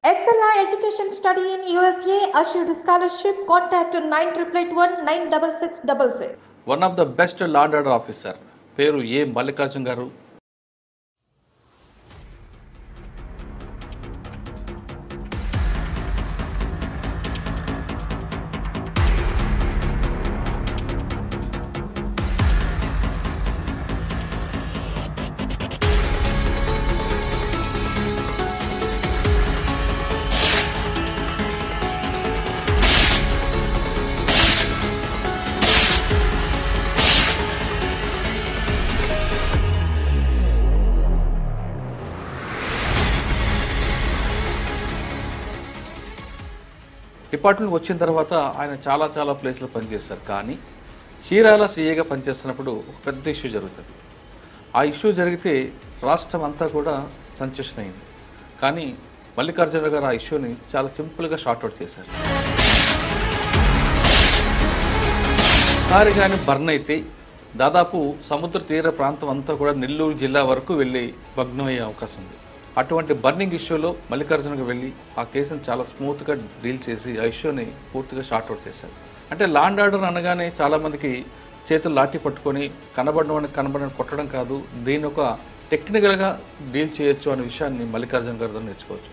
Excella Education Study in USA assured scholarship. Contact 9881 96666. One of the best law and order officer పేరు ఏ మల్లికార్జున్ గారు. Department వచ్చిన తర్వాత ఆయన చాలా ప్లేస్లో పనిచేస్తారు. కానీ చీరాల సీఏగా పనిచేస్తున్నప్పుడు ఒక పెద్ద ఇష్యూ జరుగుతుంది. ఆ ఇష్యూ జరిగితే రాష్ట్రం అంతా కూడా సంచలనం అయింది. కానీ మల్లికార్జున గారు ఆ ఇష్యూని చాలా సింపుల్గా షార్ట్అవుట్ చేశారు. ఒకసారి కానీ బర్న్ అయితే దాదాపు సముద్ర తీర ప్రాంతం అంతా కూడా నెల్లూరు జిల్లా వరకు వెళ్ళి భగ్నమయ్యే అవకాశం ఉంది. అటువంటి బర్నింగ్ ఇష్యూలో మల్లికార్జునకు వెళ్ళి ఆ కేసును చాలా స్మూత్గా డీల్ చేసి ఆ ఇష్యూని పూర్తిగా షార్ట్అవుట్ చేశారు. అంటే లా అండ్ ఆర్డర్ అనగానే చాలామందికి చేతులు లాఠీ పట్టుకొని కనబడిన కొట్టడం కాదు, దీన్ని ఒక టెక్నికల్గా డీల్ చేయొచ్చు అనే విషయాన్ని మల్లికార్జున గారితో నేర్చుకోవచ్చు.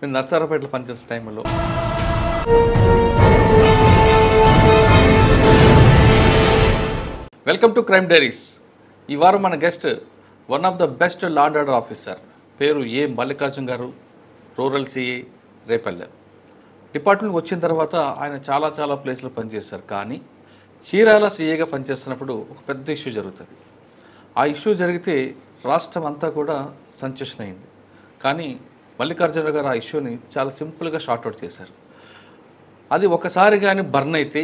నేను నర్సారావుపేటలో పనిచేసే టైంలో వెల్కమ్ టు క్రైమ్ డైరీస్. ఈ వారం మన guest one of the best law and order officer పేరు ఏ మల్లికార్జున్ గారు, రూరల్ సిఏ, రేపల్లె. డిపార్ట్మెంట్కి వచ్చిన తర్వాత ఆయన చాలా ప్లేస్లో పనిచేస్తారు. కానీ చీరాల సీఏగా పనిచేస్తున్నప్పుడు ఒక పెద్ద ఇష్యూ జరుగుతుంది. ఆ ఇష్యూ జరిగితే రాష్ట్రం అంతా కూడా సంచలనం అయింది. కానీ మల్లికార్జున గారు ఆ ఇష్యూని చాలా సింపుల్గా షార్ట్అవుట్ చేశారు. అది ఒకసారి కానీ బర్న్ అయితే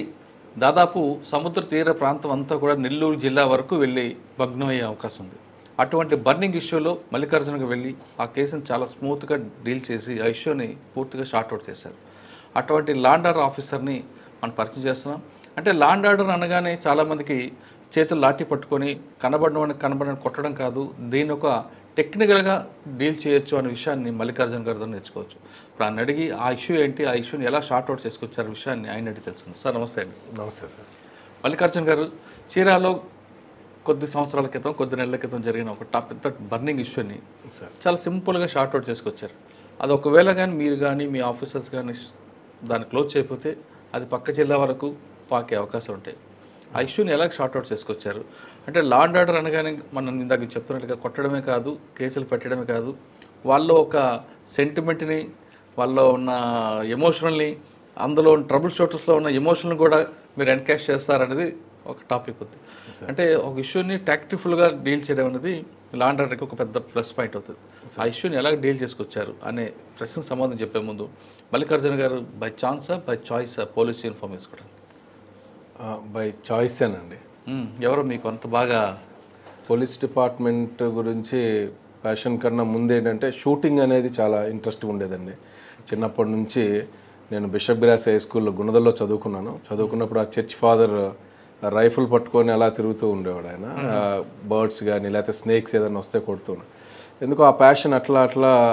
దాదాపు సముద్ర తీర ప్రాంతం అంతా కూడా నెల్లూరు జిల్లా వరకు వెళ్ళి భగ్నమయ్యే అవకాశం ఉంది. అటువంటి బర్నింగ్ ఇష్యూలో మల్లికార్జునకు వెళ్ళి ఆ కేసును చాలా స్మూత్గా డీల్ చేసి ఆ ఇష్యూని పూర్తిగా షార్ట్అవుట్ చేశారు. అటువంటి లా అండ్ ఆర్డర్ ఆఫీసర్ని మనం పరిచయం చేస్తున్నాం. అంటే లా అండ్ ఆర్డర్ అనగానే చాలామందికి చేతులు లాఠీ పట్టుకొని కనబడిన కొట్టడం కాదు, దీన్ని ఒక టెక్నికల్గా డీల్ చేయొచ్చు అనే విషయాన్ని మల్లికార్జున గారితో నేర్చుకోవచ్చు. ఇప్పుడు ఆయన అడిగి ఆ ఇష్యూ ఏంటి, ఆ ఇష్యూని ఎలా షార్ట్అవుట్ చేసుకొచ్చారు విషయాన్ని ఆయన అడిగి తెలుసుకుందాం. సార్ నమస్తే అండి. నమస్తే సార్. మల్లికార్జున గారు, చీరాలో కొద్ది సంవత్సరాల క్రితం, కొద్ది నెలల క్రితం జరిగిన ఒక పెద్ద బర్నింగ్ ఇష్యూని చాలా సింపుల్గా షార్ట్అవుట్ చేసుకొచ్చారు. అది ఒకవేళ కానీ మీరు కానీ మీ ఆఫీసర్స్ కానీ దాన్ని క్లోజ్ చేయకపోతే అది పక్క జిల్లా వరకు పాకే అవకాశం ఉంటాయి. ఆ ఇష్యూని ఎలా షార్ట్అవుట్ చేసుకొచ్చారు? అంటే లా అండ్ ఆర్డర్ అనగానే మనం ఇందాక చెప్తున్నట్టుగా కొట్టడమే కాదు, కేసులు పెట్టడమే కాదు, వాళ్ళలో ఒక సెంటిమెంట్ని, వాళ్ళలో ఉన్న ఎమోషనల్ని, అందులో ట్రబుల్ షూటర్స్లో ఉన్న ఎమోషనల్ని కూడా మీరు ఎన్కాష్ చేస్తారనేది ఒక టాపిక్ ఉంది. అంటే ఒక ఇష్యూని టాక్టిఫుల్గా డీల్ చేయడం అనేది లా అండ్ ఆర్డర్కి ఒక పెద్ద ప్లస్ పాయింట్ అవుతుంది. ఆ ఇష్యూని ఎలా డీల్ చేసుకొచ్చారు అనే ప్రశ్నకు సమాధానం చెప్పే ముందు మల్లికార్జున గారు బై ఛాన్సా బై చాయిసా పోలీస్ యూనిఫామ్ వేసుకోవడం? బై చాయిసేనండి. ఎవరో మీకు అంత బాగా పోలీస్ డిపార్ట్మెంట్ గురించి ప్యాషన్ కన్నా ముందు ఏంటంటే షూటింగ్ అనేది చాలా ఇంట్రెస్ట్ ఉండేదండి. చిన్నప్పటి నుంచి నేను బిషప్ గ్రాస్ హై స్కూల్లో గుణదల్లో చదువుకున్నప్పుడు ఆ చర్చ్ ఫాదర్ రైఫిల్ పట్టుకొని అలా తిరుగుతూ ఉండేవాడు. ఆయన బర్డ్స్ కానీ లేకపోతే స్నేక్స్ ఏదైనా వస్తే కొడుతున్నాడు. ఎందుకో ఆ ప్యాషన్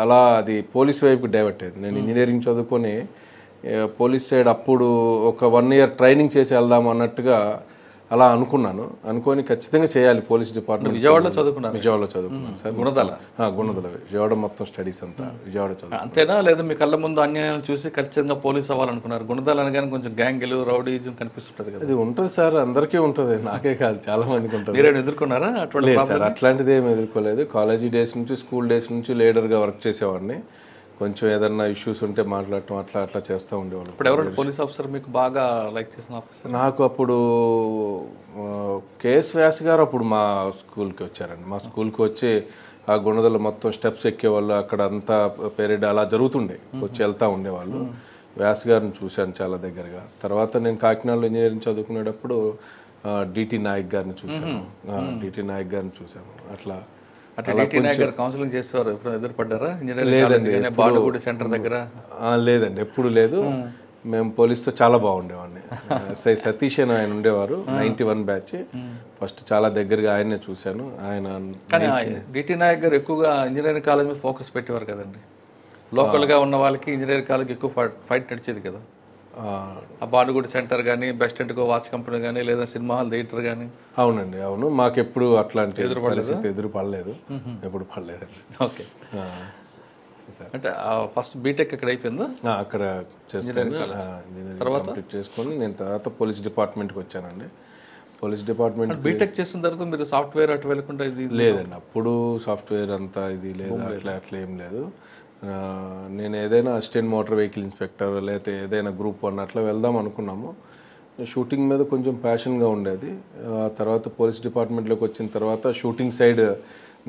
అలా అది పోలీస్ వైపుకి డైవర్ట్ అయింది. నేను ఇంజనీరింగ్ చదువుకొని పోలీస్ సైడ్ అప్పుడు ఒక 1 year ట్రైనింగ్ చేసి వెళ్దాం అన్నట్టుగా అలా అనుకొని ఖచ్చితంగా చేయాలి పోలీస్ డిపార్ట్మెంట్. విజయవాడలో చదువుకున్నాను సార్. గుణదల విజయవాడ మొత్తం స్టడీస్ అంతా విజయవాడ చదువు. అంతేనా, లేదా మీ కళ్ళ ముందు అన్యాయం చూసి ఖచ్చితంగా పోలీస్ అవ్వాలనుకున్నారు? గుణదల అనగానే కొంచెం గ్యాంగులు, రౌడీజం కనిపిస్తుంటది కదా. అది ఉంటుంది సార్, అందరికీ ఉంటుంది, నాకే కాదు చాలా మందికి ఉంటుంది. మీరేం ఎదుర్కొన్నారా? అటువంటి సార్ అట్లాంటిది ఏమి ఎదుర్కోలేదు. కాలేజీ డేస్ నుంచి, స్కూల్ డేస్ నుంచి లీడర్గా వర్క్ చేసేవాడిని. కొంచెం ఏదన్నా ఇష్యూస్ ఉంటే మాట్లాడటం అట్లా చేస్తూ ఉండేవాళ్ళు. ఇప్పుడు ఎవరు పోలీస్ ఆఫీసర్ మీకు బాగా లైక్ చేసిన ఆఫీసర్? నాకు అప్పుడు కేఎస్ వ్యాస్ గారు అప్పుడు మా స్కూల్కి వచ్చారండి. మా స్కూల్కి వచ్చి ఆ గుణదలు మొత్తం స్టెప్స్ ఎక్కేవాళ్ళు, అక్కడ అంతా పెరేడ్ అలా జరుగుతుండే, వచ్చి వెళ్తూ ఉండేవాళ్ళు. వ్యాస్ గారిని చూశాను చాలా దగ్గరగా. తర్వాత నేను కాకినాడలో ఇంజనీరింగ్ చదువుకునేటప్పుడు డిటి నాయక్ గారిని చూశాను. అట్లా కౌన్సిలింగ్ చేసేవారు. ఎప్పుడు ఎదురుపడ్డారా? లేదండి, బాలుగుడి సెంటర్ దగ్గర? లేదండి, ఎప్పుడు లేదు. మేము పోలీస్తో చాలా బాగుండేవాడిని. ఎస్ఐ సతీష్ అని ఆయన ఉండేవారు, 91 బ్యాచ్. ఫస్ట్ చాలా దగ్గరగా ఆయన్నే చూశాను. ఆయన కానీ డిటి నాయక్ గారు ఎక్కువగా ఇంజనీరింగ్ కాలేజ్ మీద ఫోకస్ పెట్టేవారు కదండి. లోకల్గా ఉన్న వాళ్ళకి ఇంజనీరింగ్ కాలేజ్ ఎక్కువ ఫైట్ నడిచేది కదా. ఆ బానుగుడి సెంటర్ కానీ, బెస్ట్ ఇంటికో వాచ్ కంపెనీ కానీ, లేదా సినిమా హాల్ థియేటర్ కానీ. అవునండి, అవును. మాకెప్పుడు అట్లాంటి పరిస్థితి ఎదురు పడలేదు, ఎప్పుడు పడలేదండి. ఓకే. అంటే ఫస్ట్ బీటెక్ అక్కడ అయిపోయిందా? అక్కడ చేసుకుని కంప్లీట్ చేసుకొని నేను తర్వాత పోలీస్ డిపార్ట్మెంట్కి వచ్చానండి. పోలీస్ డిపార్ట్మెంట్ బీటెక్ చేసిన తర్వాత మీరు సాఫ్ట్వేర్ అటు వెళ్ళకుండా ఇది లేదండి. అప్పుడు సాఫ్ట్వేర్ అంతా ఇది లేదు, అట్లా ఏం లేదు. నేను ఏదైనా అసిస్టెంట్ మోటార్ వెహికల్ ఇన్స్పెక్టర్ లేకపోతే ఏదైనా గ్రూప్ 1 అట్లా వెళ్దాం అనుకున్నాము. షూటింగ్ మీద కొంచెం ప్యాషన్గా ఉండేది. తర్వాత పోలీస్ డిపార్ట్మెంట్లోకి వచ్చిన తర్వాత షూటింగ్ సైడ్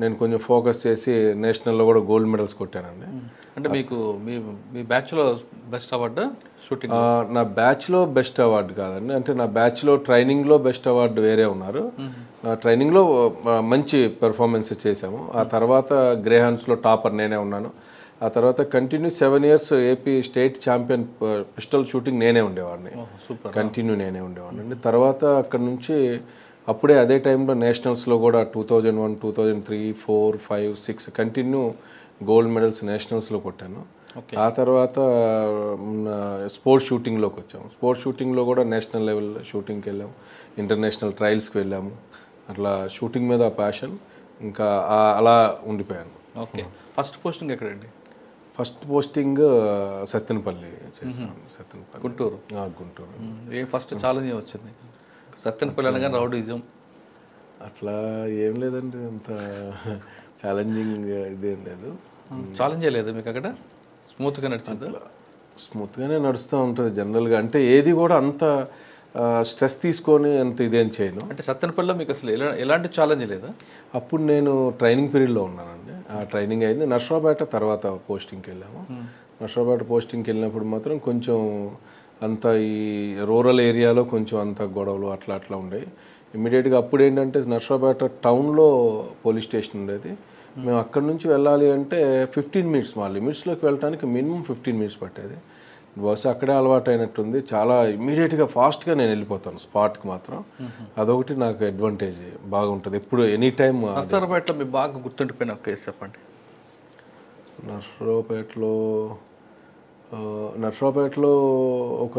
నేను కొంచెం ఫోకస్ చేసి నేషనల్లో కూడా గోల్డ్ మెడల్స్ కొట్టానండి. అంటే మీకు మీ బ్యాచ్లో బెస్ట్ అవార్డు షూటింగ్? నా బ్యాచ్లో బెస్ట్ అవార్డు కాదండి, అంటే నా బ్యాచ్లో ట్రైనింగ్లో బెస్ట్ అవార్డు వేరే ఉన్నారు. ట్రైనింగ్లో మంచి పెర్ఫార్మెన్స్ చేశాము. ఆ తర్వాత గ్రేహాన్స్లో టాపర్ నేనే ఉన్నాను. ఆ తర్వాత continue 7 years AP state champion pistol shooting నేనే ఉండేవాడిని, కంటిన్యూ నేనే ఉండేవాడిని అండి. తర్వాత అక్కడ నుంచి అప్పుడే అదే టైంలో నేషనల్స్లో కూడా 2001, 2003, 4, 5, 6 కంటిన్యూ గోల్డ్ మెడల్స్ నేషనల్స్లో కొట్టాను. ఆ తర్వాత స్పోర్ట్స్ షూటింగ్లోకి వచ్చాము. స్పోర్ట్స్ షూటింగ్లో కూడా నేషనల్ లెవెల్ షూటింగ్కి వెళ్ళాము, ఇంటర్నేషనల్ ట్రయల్స్కి వెళ్ళాము. అట్లా షూటింగ్ మీద ప్యాషన్, ఇంకా అలా ఉండిపోయాను. ఓకే. ఫస్ట్ పోస్టింగ్ ఎక్కడండి? ఫస్ట్ పోస్టింగ్ సత్తెనపల్లి చేశాను. సత్తెనపల్లి, గుంటూరు. గుంటూరు. ఏ ఫస్ట్ ఛాలెంజ్ వచ్చింది సత్తెనపల్లి అనగా రౌడీజం? అట్లా ఏం లేదండి, అంత ఛాలెంజింగ్ ఇదేం లేదు. ఛాలెంజే లేదు మీకు అక్కడ? స్మూత్గా నడిచింది? స్మూత్గానే నడుస్తూ ఉంటుంది జనరల్గా. అంటే ఏది కూడా అంత స్ట్రెస్ తీసుకొని అంత ఇదేం చేయను. అంటే సత్తెనపల్లిలో మీకు అసలు ఎలాంటి ఛాలెంజ్ లేదా? అప్పుడు నేను ట్రైనింగ్ పీరియడ్లో ఉన్నానండి. ఆ ట్రైనింగ్ అయింది. నర్సరావుపేట తర్వాత పోస్టింగ్కి వెళ్ళాము. నర్సరావుపేట పోస్టింగ్కి వెళ్ళినప్పుడు మాత్రం కొంచెం అంత ఈ రూరల్ ఏరియాలో కొంచెం అంత గొడవలు అట్లా ఉండేవి. ఇమ్మీడియట్గా అప్పుడు ఏంటంటే నర్సరావుపేట టౌన్లో పోలీస్ స్టేషన్ ఉండేది. మేము అక్కడి నుంచి వెళ్ళాలి అంటే 15 minutes, మా లిమిట్స్లోకి వెళ్ళడానికి మినిమం 15 minutes పట్టేది. బహుశా అక్కడే అలవాటు అయినట్టుంది. చాలా ఇమ్మీడియట్గా ఫాస్ట్గా నేను వెళ్ళిపోతాను స్పాట్కి మాత్రం. అదొకటి నాకు అడ్వాంటేజ్ బాగుంటుంది ఎప్పుడు, ఎనీ టైం. నర్సరావుపేటలో మీకు బాగా గుర్తుండిపోయిన ఒక కేసు చెప్పండి. నర్సరావుపేటలో ఒక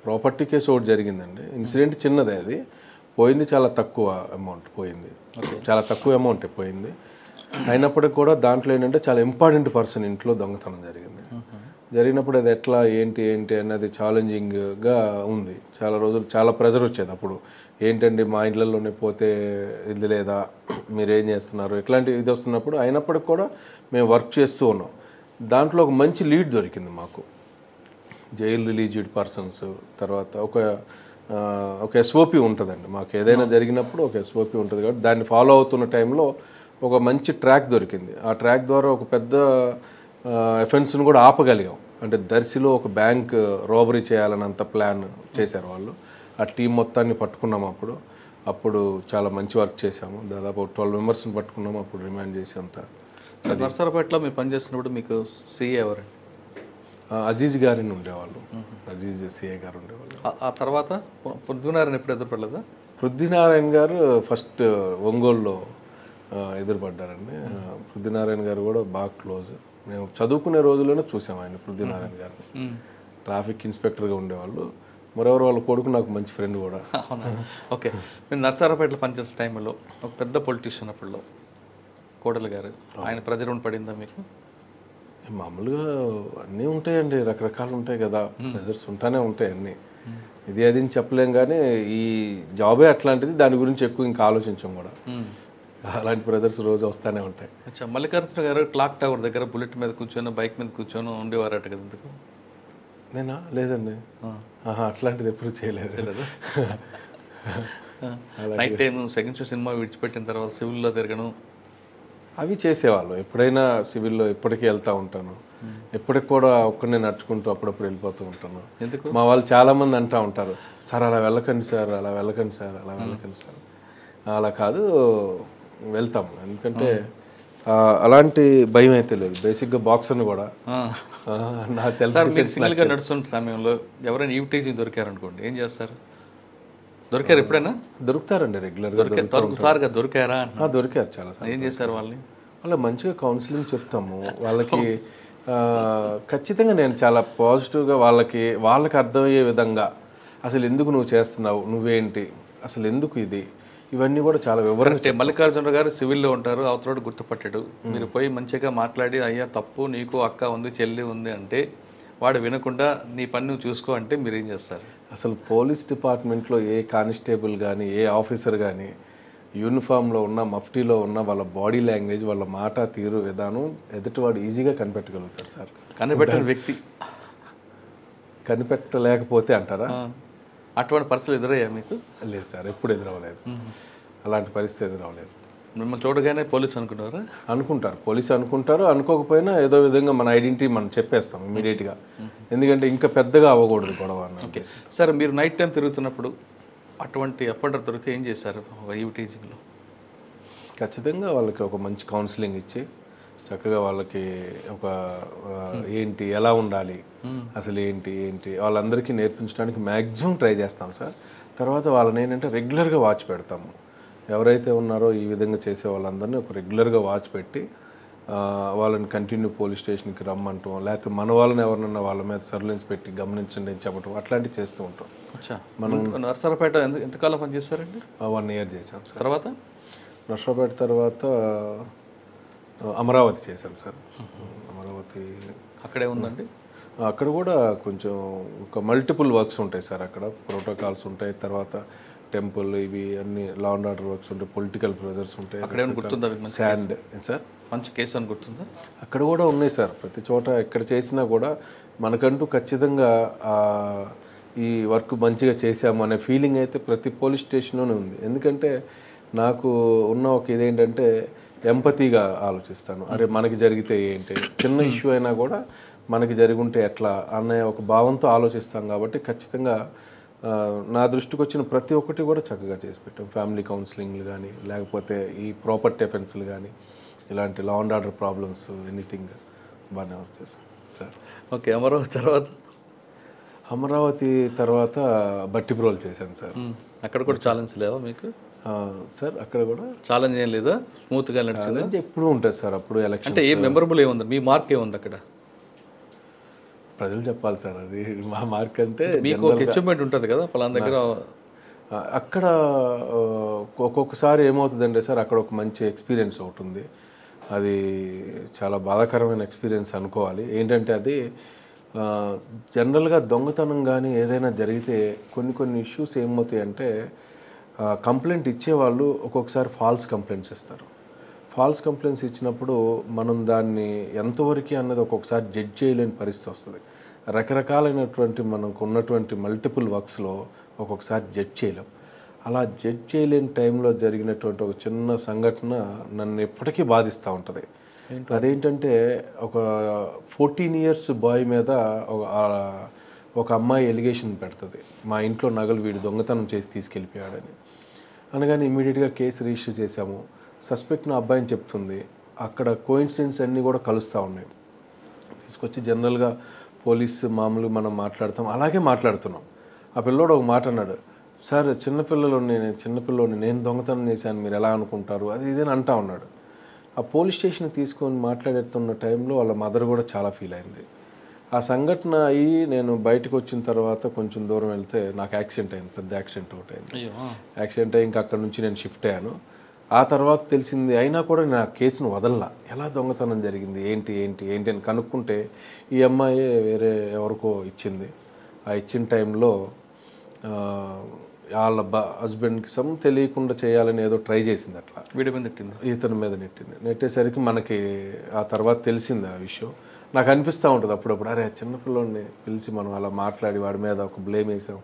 ప్రాపర్టీ కేసు ఒకటి జరిగిందండి. ఇన్సిడెంట్ చిన్నదే, అది పోయింది చాలా తక్కువ అమౌంట్ పోయింది, చాలా తక్కువ అమౌంటే పోయింది. అయినప్పటికీ కూడా దాంట్లో ఏంటంటే చాలా ఇంపార్టెంట్ పర్సన్ ఇంట్లో దొంగతనం జరిగినప్పుడు అది ఎట్లా ఏంటి అన్నది ఛాలెంజింగ్గా ఉంది. చాలా రోజులు చాలా ప్రెజర్ వచ్చేది. అప్పుడు ఏంటండి మా ఇంట్లలోనే పోతే ఇది లేదా, మీరు ఏం చేస్తున్నారు, ఇట్లాంటి ఇది వస్తున్నప్పుడు అయినప్పటికి కూడా మేము వర్క్ చేస్తూ ఉన్నాం. దాంట్లో ఒక మంచి లీడ్ దొరికింది మాకు, జైలు రిలీజ్డ్ పర్సన్స్. తర్వాత ఒక ఎస్ఓపి ఉంటుందండి మాకు, ఏదైనా జరిగినప్పుడు ఒక ఎస్ఓపి ఉంటుంది కాబట్టి దాన్ని ఫాలో అవుతున్న టైంలో ఒక మంచి ట్రాక్ దొరికింది. ఆ ట్రాక్ ద్వారా ఒక పెద్ద ఎఫెన్స్ను కూడా ఆపగలిగాం. అంటే దర్శిలో ఒక బ్యాంక్ రాబరీ చేయాలన్నంత ప్లాన్ చేశారు వాళ్ళు. ఆ టీం మొత్తాన్ని పట్టుకున్నాము. అప్పుడు చాలా మంచి వర్క్ చేశాము. దాదాపు 12 members పట్టుకున్నాము. అప్పుడు రిమాండ్ చేసి అంతా. నర్సరావుపేటలో మీరు పనిచేస్తున్నప్పుడు మీకు సిఏ ఎవరండి? అజీజ్ గారిని ఉండేవాళ్ళు, అజీజ్ సిఏ గారు ఉండేవాళ్ళు. ఆ తర్వాత పృథ్వీనారాయణ ఎప్పుడు ఎదురుపడలేదా? పృథ్వీనారాయణ గారు ఫస్ట్ ఒంగోలులో ఎదురుపడ్డారండి. పృథ్వీనారాయణ గారు కూడా బాగా క్లోజ్. మేము చదువుకునే రోజుల్లోనే చూసాం ఆయన, పృథ్వీనారాయణ గారిని. ట్రాఫిక్ ఇన్స్పెక్టర్గా ఉండేవాళ్ళు. మరెవరు వాళ్ళ కొడుకు నాకు మంచి ఫ్రెండ్ కూడా. అవునా? ఓకే. మీరు నర్సరావుపేటలో పనిచేసే టైంలో ఒక పెద్ద పొలిటీషియన్ అప్పుడు కోడలి గారు, ఆయన ప్రెజర్ పడిందా మీకు? మామూలుగా అన్నీ ఉంటాయండి, రకరకాలు ఉంటాయి కదా, ప్రెజర్స్ ఉంటానే ఉంటాయి అన్నీ. ఇది అది చెప్పలేం, కానీ ఈ జాబే అట్లాంటిది, దాని గురించి ఎక్కువ ఇంకా ఆలోచించాం కూడా. అలాంటి ప్రెజర్స్ రోజు వస్తూనే ఉంటాయి. అచ్చా, మల్లికార్జున గారు క్లాక్ టవర్ దగ్గర బుల్లెట్ మీద కూర్చొని బైక్ మీద కూర్చొని ఉండేవారట కదా, ఎందుకు? నేనా? లేదండి, అట్లాంటిది ఎప్పుడు చేయలేదు. Night time second show cinema విడిచిపెట్టిన తర్వాత సివిల్లో తిరగడం అవి చేసేవాళ్ళు. ఎప్పుడైనా సివిల్లో ఇప్పటికీ వెళ్తూ ఉంటాను. ఎప్పటికి కూడా ఒక్కడనే నడుచుకుంటూ అప్పుడప్పుడు వెళ్ళిపోతూ ఉంటాను. ఎందుకు? మా వాళ్ళు చాలామంది అంటూ ఉంటారు, సార్ అలా వెళ్ళకండి సార్, అలా వెళ్ళకండి సార్, అలా వెళ్ళకండి సార్. అలా కాదు, వెళ్తాం. ఎందుకంటే అలాంటి భయం అయితే లేదు. బేసిక్గా బాక్సర్ని కూడా నా సెల్ఫ్ సార్ మీరు డిఫెన్స్ సింగిల్గా నడుస్తున్న సమయంలో ఎవరైనా ఈవిటీజింగ్ దొరికారనుకోండి ఏం చేస్తారు? దొరికారు ఎప్పుడైనా? దొరుకుతారండి రెగ్యులర్గా. సార్గా దొరికారా? దొరికారు చాలా సార్. ఏం చేశారు వాళ్ళని? వాళ్ళ మంచిగా కౌన్సిలింగ్ చెప్తాము వాళ్ళకి. ఖచ్చితంగా నేను చాలా పాజిటివ్గా వాళ్ళకి అర్థమయ్యే విధంగా అసలు ఎందుకు నువ్వు చేస్తున్నావు, నువ్వేంటి, అసలు ఎందుకు ఇది, ఇవన్నీ కూడా చాలా వివరంగా. మల్లికార్జున గారు సివిల్లో ఉంటారు, అవతల గుర్తుపట్టాడు, మీరు పోయి మంచిగా మాట్లాడి అయ్యా తప్పు నీకు అక్క ఉంది చెల్లి ఉంది అంటే వాడు వినకుండా నీ పని నువ్వు చూసుకో అంటే మీరు ఏం చేస్తారు? అసలు పోలీస్ డిపార్ట్మెంట్లో ఏ కానిస్టేబుల్ కానీ ఏ ఆఫీసర్ కానీ యూనిఫామ్లో ఉన్న మఫ్టీలో ఉన్న వాళ్ళ బాడీ లాంగ్వేజ్, వాళ్ళ మాట తీరు విధానం ఎదుటివాడు ఈజీగా కనిపెట్టగలుగుతారు సార్. కనిపెట్టిన వ్యక్తి కనిపెట్టలేకపోతే అంటారా? అటువంటి పరిస్థితులు ఎదురయ్యా మీకు? లేదు సార్, ఎప్పుడు ఎదురవ్వలేదు, అలాంటి పరిస్థితి ఎదురవ్వలేదు. మిమ్మల్ని చూడగానే పోలీసు అనుకున్నారా? అనుకుంటారు, పోలీసు అనుకుంటారు. అనుకోకపోయినా ఏదో విధంగా మన ఐడెంటిటీ మనం చెప్పేస్తాం ఇమీడియట్గా, ఎందుకంటే ఇంకా పెద్దగా అవ్వకూడదు గొడవ అన్న. ఓకే సార్, మీరు నైట్ టైం తిరుగుతున్నప్పుడు అటువంటి అఫెండర్ దొరికితే ఏం చేశారు ఈవిటీజింగ్లో? ఖచ్చితంగా వాళ్ళకి ఒక మంచి కౌన్సిలింగ్ ఇచ్చి చక్కగా వాళ్ళకి ఒక ఏంటి ఎలా ఉండాలి అసలు ఏంటి వాళ్ళందరికీ నేర్పించడానికి మ్యాక్సిమం ట్రై చేస్తాం సార్. తర్వాత వాళ్ళని ఏంటంటే రెగ్యులర్గా వాచ్ పెడతాము. ఎవరైతే ఉన్నారో ఈ విధంగా చేసే వాళ్ళందరినీ ఒక రెగ్యులర్గా వాచ్ పెట్టి వాళ్ళని కంటిన్యూ పోలీస్ స్టేషన్కి రమ్మంటాం, లేకపోతే మన వాళ్ళని ఎవరినన్నా వాళ్ళ మీద సర్వేలెన్స్ పెట్టి గమనించండి అని చెప్పడం, అట్లాంటివి చేస్తూ ఉంటాం. మనం నర్సరావుపేట ఎంతకాలం పనిచేస్తారండి? 1 year చేశాం సార్. తర్వాత నర్సరావుపేట తర్వాత అమరావతి చేశాను సార్. అమరావతి అక్కడే ఉందండి. అక్కడ కూడా కొంచెం ఒక మల్టిపుల్ వర్క్స్ ఉంటాయి సార్. అక్కడ ప్రోటోకాల్స్ ఉంటాయి, తర్వాత టెంపుల్ ఇవి అన్ని లా అండ్ ఆర్డర్ వర్క్స్ ఉంటాయి, పొలిటికల్ ప్రెజర్స్ ఉంటాయి. శాండ్ సార్ మంచి కేసు అని గుర్తుందా? అక్కడ కూడా ఉన్నాయి సార్. ప్రతి చోట ఎక్కడ చేసినా కూడా మనకంటూ ఖచ్చితంగా ఈ వర్క్ మంచిగా చేశాము అనే ఫీలింగ్ అయితే ప్రతి పోలీస్ స్టేషన్లోనే ఉంది. ఎందుకంటే నాకు ఉన్న ఒక ఇదేంటంటే ఎంపతిగా ఆలోచిస్తాను. అరే మనకి జరిగితే ఏంటి, చిన్న ఇష్యూ అయినా కూడా మనకి జరుగుంటే ఎట్లా అనే ఒక భావంతో ఆలోచిస్తాం. కాబట్టి ఖచ్చితంగా నా దృష్టికి వచ్చిన ప్రతి ఒక్కటి కూడా చక్కగా చేసి పెట్టాం. ఫ్యామిలీ కౌన్సిలింగ్లు కానీ, లేకపోతే ఈ ప్రాపర్టీ అఫెన్స్లు కానీ, ఇలాంటి law and order problems anything బాగానే వర్క్ చేస్తాం సార్. ఓకే, అమరావతి తర్వాత బట్టిప్రోలు చేశాను సార్. అక్కడ కూడా ఛాలెంజ్ లేవా మీకు సార్? అక్కడ కూడా ఛాలెంజ్ ఏం లేదా, స్మూత్గా నడిచింది? ఎప్పుడు ఉంటుంది సార్. అప్పుడు ఎలక్షన్ అంటే ఏ మెమరబుల్ ఏముంది, మీ మార్క్ ఏముంది అక్కడ? ప్రజలు చెప్పాలి సార్. అది మా మార్క్ అంటే మీకు అచీవ్మెంట్ ఉంటుంది కదా పలానా దగ్గర. అక్కడ ఒక్కొక్కసారి ఏమవుతుందంటే సార్, అక్కడ ఒక మంచి ఎక్స్పీరియన్స్ ఒకటి ఉంది. అది చాలా బాధాకరమైన ఎక్స్పీరియన్స్ అనుకోవాలి. ఏంటంటే అది జనరల్గా దొంగతనం కానీ ఏదైనా జరిగితే కొన్ని ఇష్యూస్ ఏమవుతాయి అంటే కంప్లైంట్ ఇచ్చేవాళ్ళు ఒక్కొక్కసారి ఫాల్స్ కంప్లైంట్స్ ఇస్తారు. ఫాల్స్ కంప్లైంట్స్ ఇచ్చినప్పుడు మనం దాన్ని ఎంతవరకు అన్నది ఒక్కొక్కసారి జడ్జ్ చేయలేని పరిస్థితి వస్తుంది. రకరకాలైనటువంటి మనకు ఉన్నటువంటి మల్టిపుల్ వర్క్స్లో ఒక్కొక్కసారి జడ్జ్ చేయలేం. అలా జడ్జ్ చేయలేని టైంలో జరిగినటువంటి ఒక చిన్న సంఘటన నన్ను ఎప్పటికీ బాధిస్తూ ఉంటుంది. అదేంటంటే ఒక 14 years బాయ్ మీద ఒక అమ్మాయి ఎలిగేషన్ పెడుతుంది, మా ఇంట్లో నగలు వీడు దొంగతనం చేసి తీసుకెళ్ళిపోయాడని. అనగానే ఇమీడియట్గా కేసు రిజిస్టర్ చేశాము. సస్పెక్ట్ నా అబ్బాయిని చెప్తుంది. అక్కడ కోయిన్సిడెన్స్ అన్నీ కూడా కలుస్తూ ఉన్నాయి. తీసుకొచ్చి జనరల్గా పోలీసు మామూలు మనం మాట్లాడతాం, అలాగే మాట్లాడుతున్నాం. ఆ పిల్లోడు ఒక మాట అన్నాడు, సార్ చిన్నపిల్లోని నేను దొంగతనం చేశాను మీరు ఎలా అనుకుంటారు, అది ఇదని అంటా ఉన్నాడు. ఆ పోలీస్ స్టేషన్ తీసుకొని మాట్లాడుతున్న టైంలో వాళ్ళ మదర్ కూడా చాలా ఫీల్ అయింది. ఆ సంఘటన అయ్యి నేను బయటకు వచ్చిన తర్వాత కొంచెం దూరం వెళ్తే నాకు యాక్సిడెంట్ అయింది, పెద్ద యాక్సిడెంట్ ఒకటి అయింది. యాక్సిడెంట్ అయ్యి ఇంకా అక్కడ నుంచి నేను షిఫ్ట్ అయ్యాను. ఆ తర్వాత తెలిసింది, అయినా కూడా నేను ఆ కేసును వదల్లా. ఎలా దొంగతనం జరిగింది ఏంటి అని కనుక్కుంటే ఈ అమ్మాయి వేరే ఎవరికో ఇచ్చింది. ఆ ఇచ్చిన టైంలో వాళ్ళ హస్బెండ్కి తెలియకుండా చేయాలని ఏదో ట్రై చేసింది. అట్లా వీడి మీద నెట్టింది, ఇతని మీద నెట్టేసరికి మనకి ఆ తర్వాత తెలిసింది ఆ విషయం. నాకు అనిపిస్తూ ఉంటుంది అప్పుడప్పుడు, అరే చిన్నపిల్లోడిని పిలిచి మనం అలా మాట్లాడి వాడి మీద ఒక బ్లేమ్ వేసాం,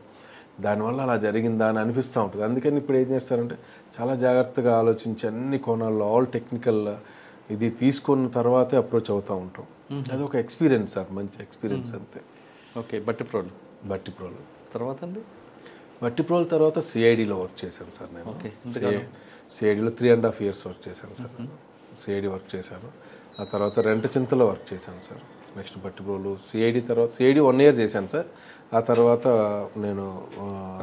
దానివల్ల అలా జరిగిందా అని అనిపిస్తూ ఉంటుంది. అందుకని ఇప్పుడు ఏం చేస్తారంటే చాలా జాగ్రత్తగా ఆలోచించి అన్ని కోణాల్లో ఆల్ టెక్నికల్ ఇది తీసుకున్న తర్వాతే అప్రోచ్ అవుతూ ఉంటాం. అదొక ఎక్స్పీరియన్స్ సార్, మంచి ఎక్స్పీరియన్స్ అంతే. ఓకే, బట్టిప్రోలు తర్వాత అండి? బట్టిప్రోలు తర్వాత సిఐడిలో వర్క్ చేశాను సార్ నేను. సిఐడిలో 3.5 years వర్క్ చేశాను సార్. సిఐడి వర్క్ చేశాను. ఆ తర్వాత రెంటచింతలో వర్క్ చేశాను సార్. నెక్స్ట్ బట్టిప్రోలు సిఐడి తర్వాత సిఐడి 1 year చేశాను సార్. ఆ తర్వాత నేను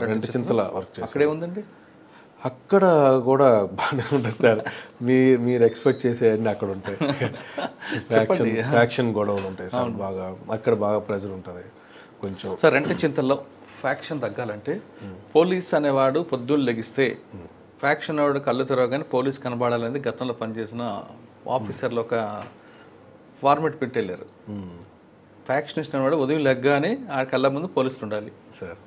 రెండు చింతల వర్క్ చేశాను. అక్కడే ఉందండి. అక్కడ కూడా బాగానే ఉంటుంది సార్. మీరు ఎక్స్పెక్ట్ చేసేవన్నీ అక్కడ ఉంటాయి. ఫ్యాక్షన్ గొడవలు ఉంటాయి సార్. బాగా అక్కడ బాగా ప్రెజర్ ఉంటుంది కొంచెం. సార్ రెంట చింతల్లో ఫ్యాక్షన్ తగ్గాలంటే పోలీస్ అనేవాడు పొద్దుళ్ళు లెగిస్తే ఫ్యాక్షన్ వాడు కళ్ళు తెరవగానే పోలీస్ కనబడాలనేది గతంలో పనిచేసిన ఆఫీసర్లు ఒక ఫార్మెట్ పెట్టెళ్ళారు. ఫ్యాక్షనిస్ట్ అనేవాడు ఉదయం లెగ్గానే ఆ కళ్ళ ముందు పోలీసులు ఉండాలి సార్.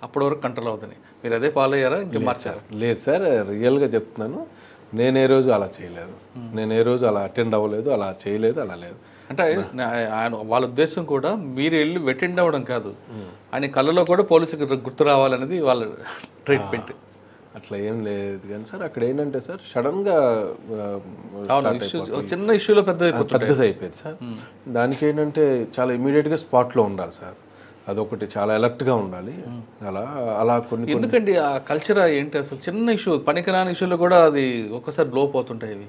అప్పటి వరకు కంట్రోల్ అవుతుంది. మీరు అదే ఫాలో అయ్యారా ఇంకా మార్చారా? లేదు సార్, రియల్గా చెప్తున్నాను. నేను ఏ రోజు అలా చేయలేదు, నేను ఏ రోజు అలా అటెండ్ అవ్వలేదు, అలా చేయలేదు, అలా లేదు. అంటే ఆయన వాళ్ళ ఉద్దేశం కూడా మీరు వెళ్ళి అటెండ్ అవ్వడం కాదు, ఆయన కళ్ళలో కూడా పోలీసుకి గుర్తు రావాలనేది వాళ్ళ ట్రీట్మెంట్. అట్లా ఏం లేదు కానీ సార్ అక్కడ ఏంటంటే సార్ సడన్గా చిన్న ఇష్యూలో పెద్దది అయిపోయింది సార్. దానికి ఏంటంటే చాలా ఇమీడియట్గా స్పాట్లో ఉండాలి సార్. అదొకటి చాలా అలర్ట్గా ఉండాలి. అలా అలా కొన్ని ఎందుకండి ఆ కల్చర్ ఏంటి అసలు? చిన్న ఇష్యూ పనికిరాని ఇష్యూలో కూడా అది ఒక్కసారి బ్లో పోతుంటాయి. ఇవి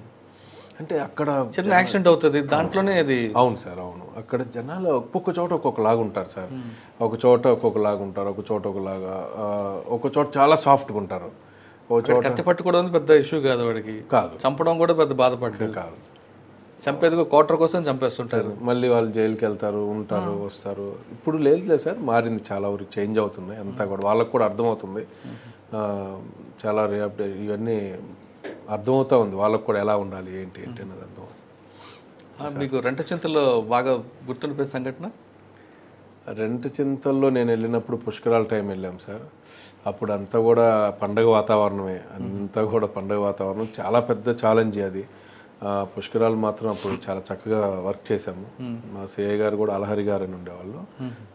అంటే అక్కడ చిన్న యాక్సిడెంట్ అవుతుంది దాంట్లోనే అది. అవును సార్, అవును. అక్కడ జనాలు ఒక్కొక్క చోట ఒక్కొక్కలాగా ఉంటారు సార్. ఒక చోట ఒక్కొక్కలాగా ఉంటారు, ఒక చోట ఒకలాగా, ఒక చోట చాలా సాఫ్ట్గా ఉంటారు. ఒక చోట కత్తి పట్టుకోవడం పెద్ద ఇష్యూ కాదు వాడికి, కాదు. చంపడం కూడా పెద్ద బాధపడ్డాడు కాదు. చంపేది క్వార్టర్ కోసం చంపేస్తుంటారు. మళ్ళీ వాళ్ళు జైలుకి వెళ్తారు, ఉంటారు, వస్తారు. ఇప్పుడు లేదు సార్, మారింది, చాలా వరకు చేంజ్ అవుతుంది అంతా కూడా. వాళ్ళకు కూడా అర్థమవుతుంది, చాలా రియాప్డేట్ ఇవన్నీ అర్థమవుతూ ఉంది వాళ్ళకు కూడా, ఎలా ఉండాలి ఏంటి ఏంటి అనేది అర్థం. మీకు రెంట చింతల్లో బాగా గుర్తుండిపోయే సంఘటన? రెంట చింతల్లో నేను వెళ్ళినప్పుడు పుష్కరాల టైం వెళ్ళాం సార్. అప్పుడు అంతా కూడా పండగ వాతావరణమే, అంతా కూడా పండగ వాతావరణం. చాలా పెద్ద ఛాలెంజ్ అది. పుష్కరాలు మాత్రం అప్పుడు చాలా చక్కగా వర్క్ చేశాము. మా సిఐ గారు కూడా అలహరి గారు అని ఉండేవాళ్ళు,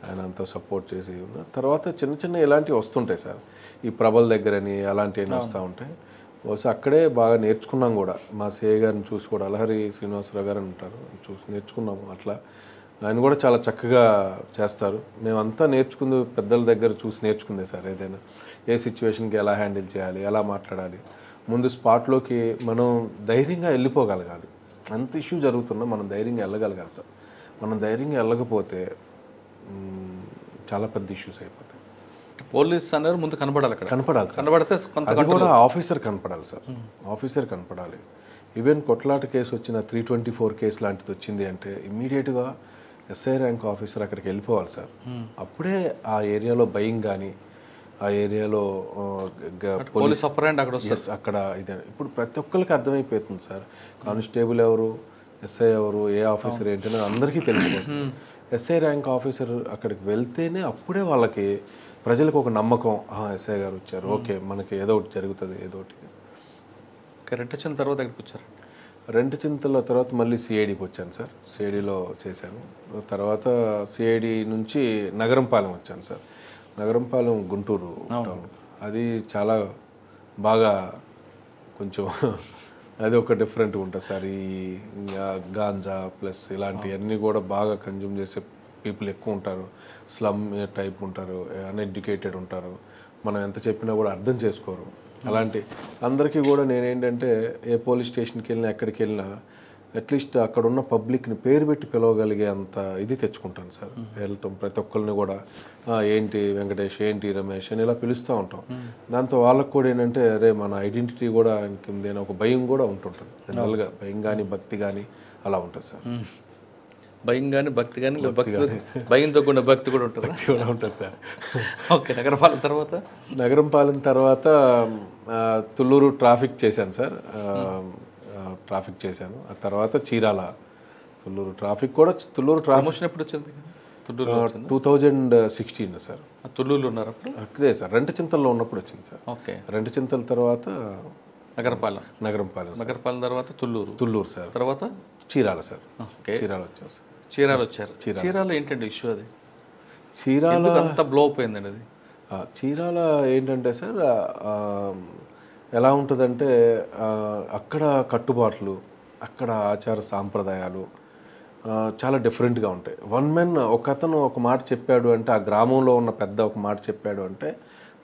ఆయన అంతా సపోర్ట్ చేసి ఉన్నారు. తర్వాత చిన్న చిన్న ఇలాంటివి వస్తుంటాయి సార్, ఈ ప్రభల దగ్గరని అలాంటివన్నీ వస్తూ ఉంటాయి. బహుశా అక్కడే బాగా నేర్చుకున్నాం కూడా. మా సిఐ గారిని చూసి కూడా, అలహరి శ్రీనివాసరావు గారు అని ఉంటారు, చూసి నేర్చుకున్నాము. అట్లా ఆయన కూడా చాలా చక్కగా చేస్తారు. మేమంతా నేర్చుకుంది పెద్దల దగ్గర చూసి నేర్చుకుందే సార్. ఏదైనా ఏ సిచ్యువేషన్కి ఎలా హ్యాండిల్ చేయాలి, ఎలా మాట్లాడాలి, ముందు స్పాట్లోకి మనం ధైర్యంగా వెళ్ళిపోగలగాలి. అంత ఇష్యూ జరుగుతున్నా మనం ధైర్యంగా వెళ్ళగలగాలి సార్. మనం ధైర్యంగా వెళ్ళకపోతే చాలా పెద్ద ఇష్యూస్ అయిపోతాయి. పోలీస్ అనేది ముందు కనపడాలి, అక్కడ కనపడాలి సార్. కనబడితే అది కూడా ఆఫీసర్ కనపడాలి సార్, ఆఫీసర్ కనపడాలి. ఈవెన్ కొట్లాట కేసు వచ్చిన 324 కేసు లాంటిది వచ్చింది అంటే ఇమ్మీడియట్గా ఎస్ఐ ర్యాంక్ ఆఫీసర్ అక్కడికి వెళ్ళిపోవాలి సార్. అప్పుడే ఆ ఏరియాలో భయం కానీ, ఆ ఏరియాలో పోలీస్ అక్కడ అక్కడ ఇదే. ఇప్పుడు ప్రతి ఒక్కరికి అర్థమైపోతుంది సార్, కానిస్టేబుల్ ఎవరు, ఎస్ఐ ఎవరు, ఏ ఆఫీసర్ ఏంటనే అందరికీ తెలిసిపోతుంది. ఎస్ఐ ర్యాంక్ ఆఫీసర్ అక్కడికి వెళ్తేనే అప్పుడే వాళ్ళకి ప్రజలకు ఒక నమ్మకం, ఎస్ఐ గారు వచ్చారు, ఓకే మనకి ఏదో ఒకటి జరుగుతుంది, ఏదో ఒకటి. రెంట చింత తర్వాత ఎక్కడికి వచ్చారు? రెంట చింతల తర్వాత మళ్ళీ సిఐడికి వచ్చాను సార్. సిఐడిలో చేశాను. తర్వాత సిఐడి నుంచి నగరంపాలెం వచ్చాను సార్. నగరంపాలెం గుంటూరు టౌన్. అది చాలా బాగా కొంచెం అది ఒక డిఫరెంట్గా ఉంటుంది సార్. ఈ గాంజా ప్లస్ ఇలాంటివన్నీ కూడా బాగా కన్జ్యూమ్ చేసే పీపుల్ ఎక్కువ ఉంటారు. స్లమ్ టైప్ ఉంటారు, అన్ఎడ్యుకేటెడ్ ఉంటారు. మనం ఎంత చెప్పినా కూడా అర్థం చేసుకోరు. అలాంటి అందరికీ కూడా నేనేంటంటే ఏ పోలీస్ స్టేషన్కి వెళ్ళినా ఎక్కడికి వెళ్ళినా అట్లీస్ట్ అక్కడ ఉన్న పబ్లిక్ని పేరు పెట్టి పిలవగలిగే అంత ఇది తెచ్చుకుంటాను సార్. వెళ్ళటం ప్రతి ఒక్కరిని కూడా ఏంటి వెంకటేష్, ఏంటి రమేష్ అని ఇలా పిలుస్తూ ఉంటాం. దాంతో వాళ్ళకు కూడా ఏంటంటే అరే మన ఐడెంటిటీ కూడా ఉంది అని ఒక భయం కూడా ఉంటుంటుంది. జనరల్గా భయం కానీ భక్తి కానీ అలా ఉంటుంది సార్. భయం కానీ భక్తి కానీ, భయంతో కూడా భక్తి కూడా ఉంటుంది, కూడా ఉంటుంది సార్. ఓకే. నగరపాలెం తర్వాత? నగరంపాలెం తర్వాత తుళ్ళూరు ట్రాఫిక్ చేశాను సార్. ట్రాఫిక్ చేశాను. ఆ తర్వాత చీరాల తుళ్ళూరు ట్రాఫిక్ కూడా. తుళ్ళూరు ట్రాఫిక్ ఎప్పుడు వచ్చింది? 2016 సార్. తుళ్ళూరులో ఉన్నారు అప్పుడు? అక్కడే సార్, రెంట చింతల్లో ఉన్నప్పుడు వచ్చింది సార్. ఓకే. రెంట చింతల తర్వాత నగరపాలెం. నగరంపాలెం తర్వాత తుళ్ళూరు సార్. తర్వాత చీరాల సార్. చీరాల వచ్చారు సార్. చీరాల వచ్చారు. చీరాల ఏంటంటే ఇష్యూ అది? చీరాల అంత బ్లో అయిపోయిందండి అది. చీరాల ఏంటంటే సార్ ఎలా ఉంటుందంటే అక్కడ కట్టుబాట్లు, అక్కడ ఆచార సాంప్రదాయాలు చాలా డిఫరెంట్గా ఉంటాయి. వన్ మెన్ ఒక అతను ఒక మాట చెప్పాడు అంటే, ఆ గ్రామంలో ఉన్న పెద్ద ఒక మాట చెప్పాడు అంటే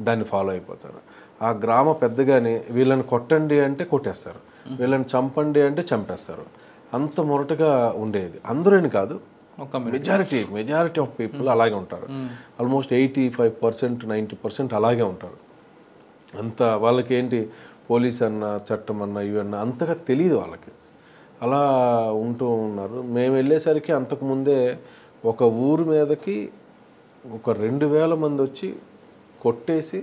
దాన్ని ఫాలో అయిపోతారు. ఆ గ్రామ పెద్దగానే వీళ్ళని కొట్టండి అంటే కొట్టేస్తారు, వీళ్ళని చంపండి అంటే చంపేస్తారు. అంత మొరటగా ఉండేది. అందరని కాదు, మెజారిటీ ఆఫ్ పీపుల్ అలాగే ఉంటారు. ఆల్మోస్ట్ 85% 90% అలాగే ఉంటారు. అంత వాళ్ళకి ఏంటి పోలీస్ అన్న చట్టం అన్న ఇవన్న అంతగా తెలియదు వాళ్ళకి, అలా ఉంటూ ఉన్నారు. మేము వెళ్ళేసరికి అంతకుముందే ఒక ఊరు మీదకి ఒక 2000 మంది వచ్చి కొట్టేసి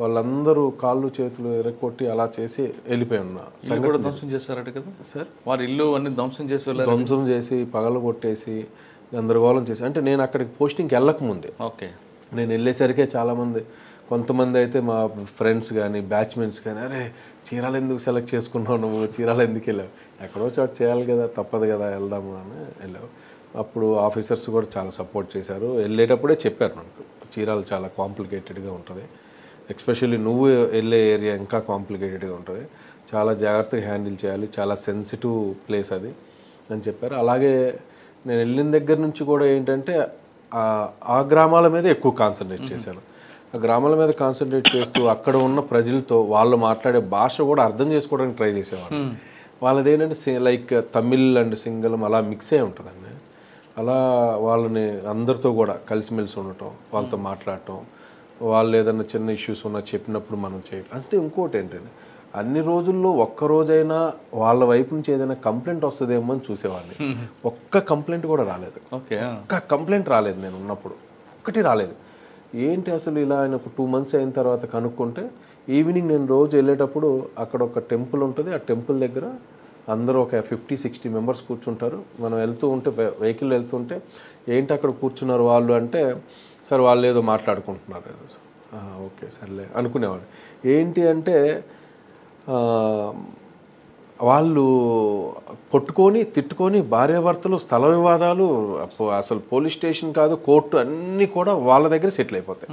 వాళ్ళందరూ కాళ్ళు చేతులు ఎరగొట్టి అలా చేసి వెళ్ళిపోయి ఉన్నా. కూడా ధ్వంసం చేస్తారట కదా సార్, వారి ఇల్లు అన్ని ధ్వంసం చేసి పగలు కొట్టేసి గందరగోళం చేసి, అంటే నేను అక్కడికి పోస్టింగ్కి వెళ్ళకముందే, ఓకే, నేను వెళ్ళేసరికే చాలామంది, కొంతమంది అయితే మా ఫ్రెండ్స్ కానీ బ్యాచ్మెంట్స్ కానీ, అరే చీరాలు ఎందుకు సెలెక్ట్ చేసుకున్నావు నువ్వు, చీరాలు ఎందుకు వెళ్ళావు, ఎక్కడో చోటు చేయాలి కదా, తప్పదు కదా వెళ్దాము అని వెళ్ళావు. అప్పుడు ఆఫీసర్స్ కూడా చాలా సపోర్ట్ చేశారు. వెళ్ళేటప్పుడే చెప్పారు నాకు, చీరాలు చాలా కాంప్లికేటెడ్గా ఉంటుంది, ఎస్పెషల్లీ నువ్వు వెళ్ళే ఏరియా ఇంకా కాంప్లికేటెడ్గా ఉంటుంది, చాలా జాగ్రత్తగా హ్యాండిల్ చేయాలి, చాలా సెన్సిటివ్ ప్లేస్ అది అని చెప్పారు. అలాగే నేను వెళ్ళిన దగ్గర నుంచి కూడా ఏంటంటే ఆ గ్రామాల మీద ఎక్కువ కాన్సన్ట్రేట్ చేశాను. ఆ గ్రామాల మీద కాన్సన్ట్రేట్ చేస్తూ అక్కడ ఉన్న ప్రజలతో వాళ్ళు మాట్లాడే భాష కూడా అర్థం చేసుకోవడానికి ట్రై చేసేవాళ్ళు. వాళ్ళది ఏంటంటే లైక్ తమిళ్ అండ్ సింగళం అలా మిక్స్ అయి ఉంటుందండి. అలా వాళ్ళని అందరితో కూడా కలిసిమెలిసి ఉండటం, వాళ్ళతో మాట్లాడటం, వాళ్ళు ఏదైనా చిన్న ఇష్యూస్ ఉన్నా చెప్పినప్పుడు మనం చేయడం. అంతే. ఇంకోటి ఏంటంటే అన్ని రోజుల్లో ఒక్కరోజైనా వాళ్ళ వైపు నుంచి ఏదైనా కంప్లైంట్ వస్తుందేమో అని చూసేవాడిని. ఒక్క కంప్లైంట్ కూడా రాలేదు. ఒక్క కంప్లైంట్ రాలేదు నేను ఉన్నప్పుడు, ఒక్కటి రాలేదు. ఏంటి అసలు ఇలా ఆయన ఒక 2 months అయిన తర్వాత కనుక్కుంటే, ఈవినింగ్ నేను రోజు వెళ్ళేటప్పుడు అక్కడ ఒక టెంపుల్ ఉంటుంది, ఆ టెంపుల్ దగ్గర అందరూ ఒక 50-60 మెంబర్స్ కూర్చుంటారు. మనం వెళ్తూ ఉంటే వెహికల్ వెళ్తుంటే ఏంటి అక్కడ కూర్చున్నారు వాళ్ళు అంటే, సార్ వాళ్ళు ఏదో మాట్లాడుకుంటున్నారు. ఓకే సర్లే అనుకునేవాడు. ఏంటి అంటే వాళ్ళు కొట్టుకొని తిట్టుకొని భార్యాభర్తలు, స్థల వివాదాలు, అసలు పోలీస్ స్టేషన్ కాదు కోర్టు అన్నీ కూడా వాళ్ళ దగ్గర సెటిల్ అయిపోతాయి.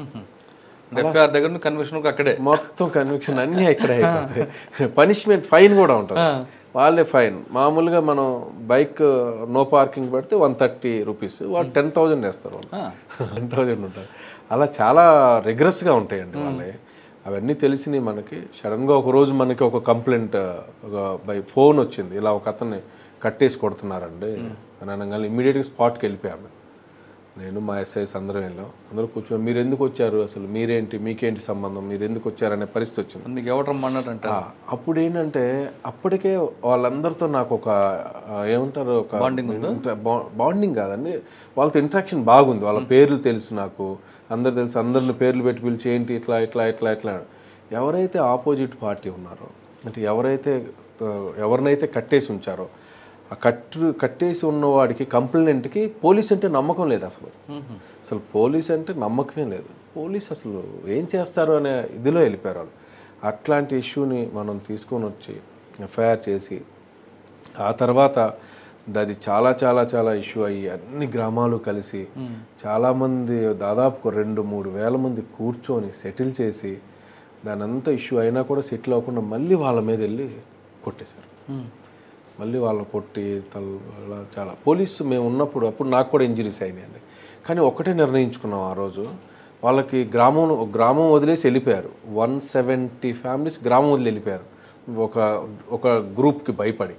దగ్గర కన్విక్షన్ అక్కడే, మొత్తం కన్విక్షన్ అన్నీ ఇక్కడే అయిపోతాయి. పనిష్మెంట్ ఫైన్ కూడా ఉంటుంది, వాళ్ళే ఫైన్. మామూలుగా మనం బైక్ నో పార్కింగ్ పెడితే 130 రూపీస్, వాళ్ళు 10,000 వేస్తారు, వాళ్ళు 10,000 ఉంటుంది. అలా చాలా రిగ్రెస్గా ఉంటాయండి వాళ్ళే. అవన్నీ తెలిసినాయి మనకి. సడన్గా ఒకరోజు మనకి ఒక కంప్లైంట్ బై ఫోన్ వచ్చింది, ఇలా ఒక అతన్ని కట్టేసి కొడుతున్నారండి అని అనగానే ఇమ్మీడియట్గా స్పాట్కి వెళ్ళిపోయాము. నేను మా ఎస్ఐస్ అందరం వెళ్ళాం. అందరూ కూర్చొని మీరు ఎందుకు వచ్చారు, అసలు మీరేంటి, మీకేంటి సంబంధం, మీరు ఎందుకు వచ్చారనే పరిస్థితి వచ్చింది. మీకు ఎవరు రమ్మన్నారంట. అప్పుడు ఏంటంటే అప్పటికే వాళ్ళందరితో నాకు ఒక ఏమంటారు, ఒక బాండింగ్ కాదండి, వాళ్ళతో ఇంట్రాక్షన్ బాగుంది. వాళ్ళ పేర్లు తెలుసు నాకు, అందరు తెలుసు, అందరిని పేర్లు పెట్టి పిలిచి ఏంటి ఇట్లా ఇట్లా ఇట్లా ఇట్లా. ఎవరైతే ఆపోజిట్ పార్టీ ఉన్నారో, అంటే ఎవరినైతే కట్టేసి ఉంచారో, ఆ కట్టేసి ఉన్నవాడికి కంప్లైంట్కి పోలీస్ అంటే నమ్మకం లేదు అసలు పోలీస్ అంటే నమ్మకమే లేదు. పోలీస్ అసలు ఏం చేస్తారు అనే ఇదిలో వెళ్ళిపోయారు వాళ్ళు. అట్లాంటి ఇష్యూని మనం తీసుకొని వచ్చి ఎఫ్ఐఆర్ చేసి, ఆ తర్వాత అది చాలా చాలా చాలా ఇష్యూ అయ్యి అన్ని గ్రామాలు కలిసి చాలామంది దాదాపు 2-3 వేల మంది కూర్చొని సెటిల్ చేసి, దాని అంతా ఇష్యూ అయినా కూడా సెటిల్ అవ్వకుండా మళ్ళీ వాళ్ళ మీద వెళ్ళి కొట్టేశారు. మళ్ళీ వాళ్ళని కొట్టి అలా చాలా పోలీసు మేము ఉన్నప్పుడు అప్పుడు నాకు కూడా ఇంజరీస్ అయినాయండి. కానీ ఒకటే నిర్ణయించుకున్నాం ఆ రోజు, వాళ్ళకి గ్రామం వదిలేసి వెళ్ళిపోయారు. 170 ఫ్యామిలీస్ గ్రామం వదిలి వెళ్ళిపోయారు ఒక గ్రూప్కి భయపడి.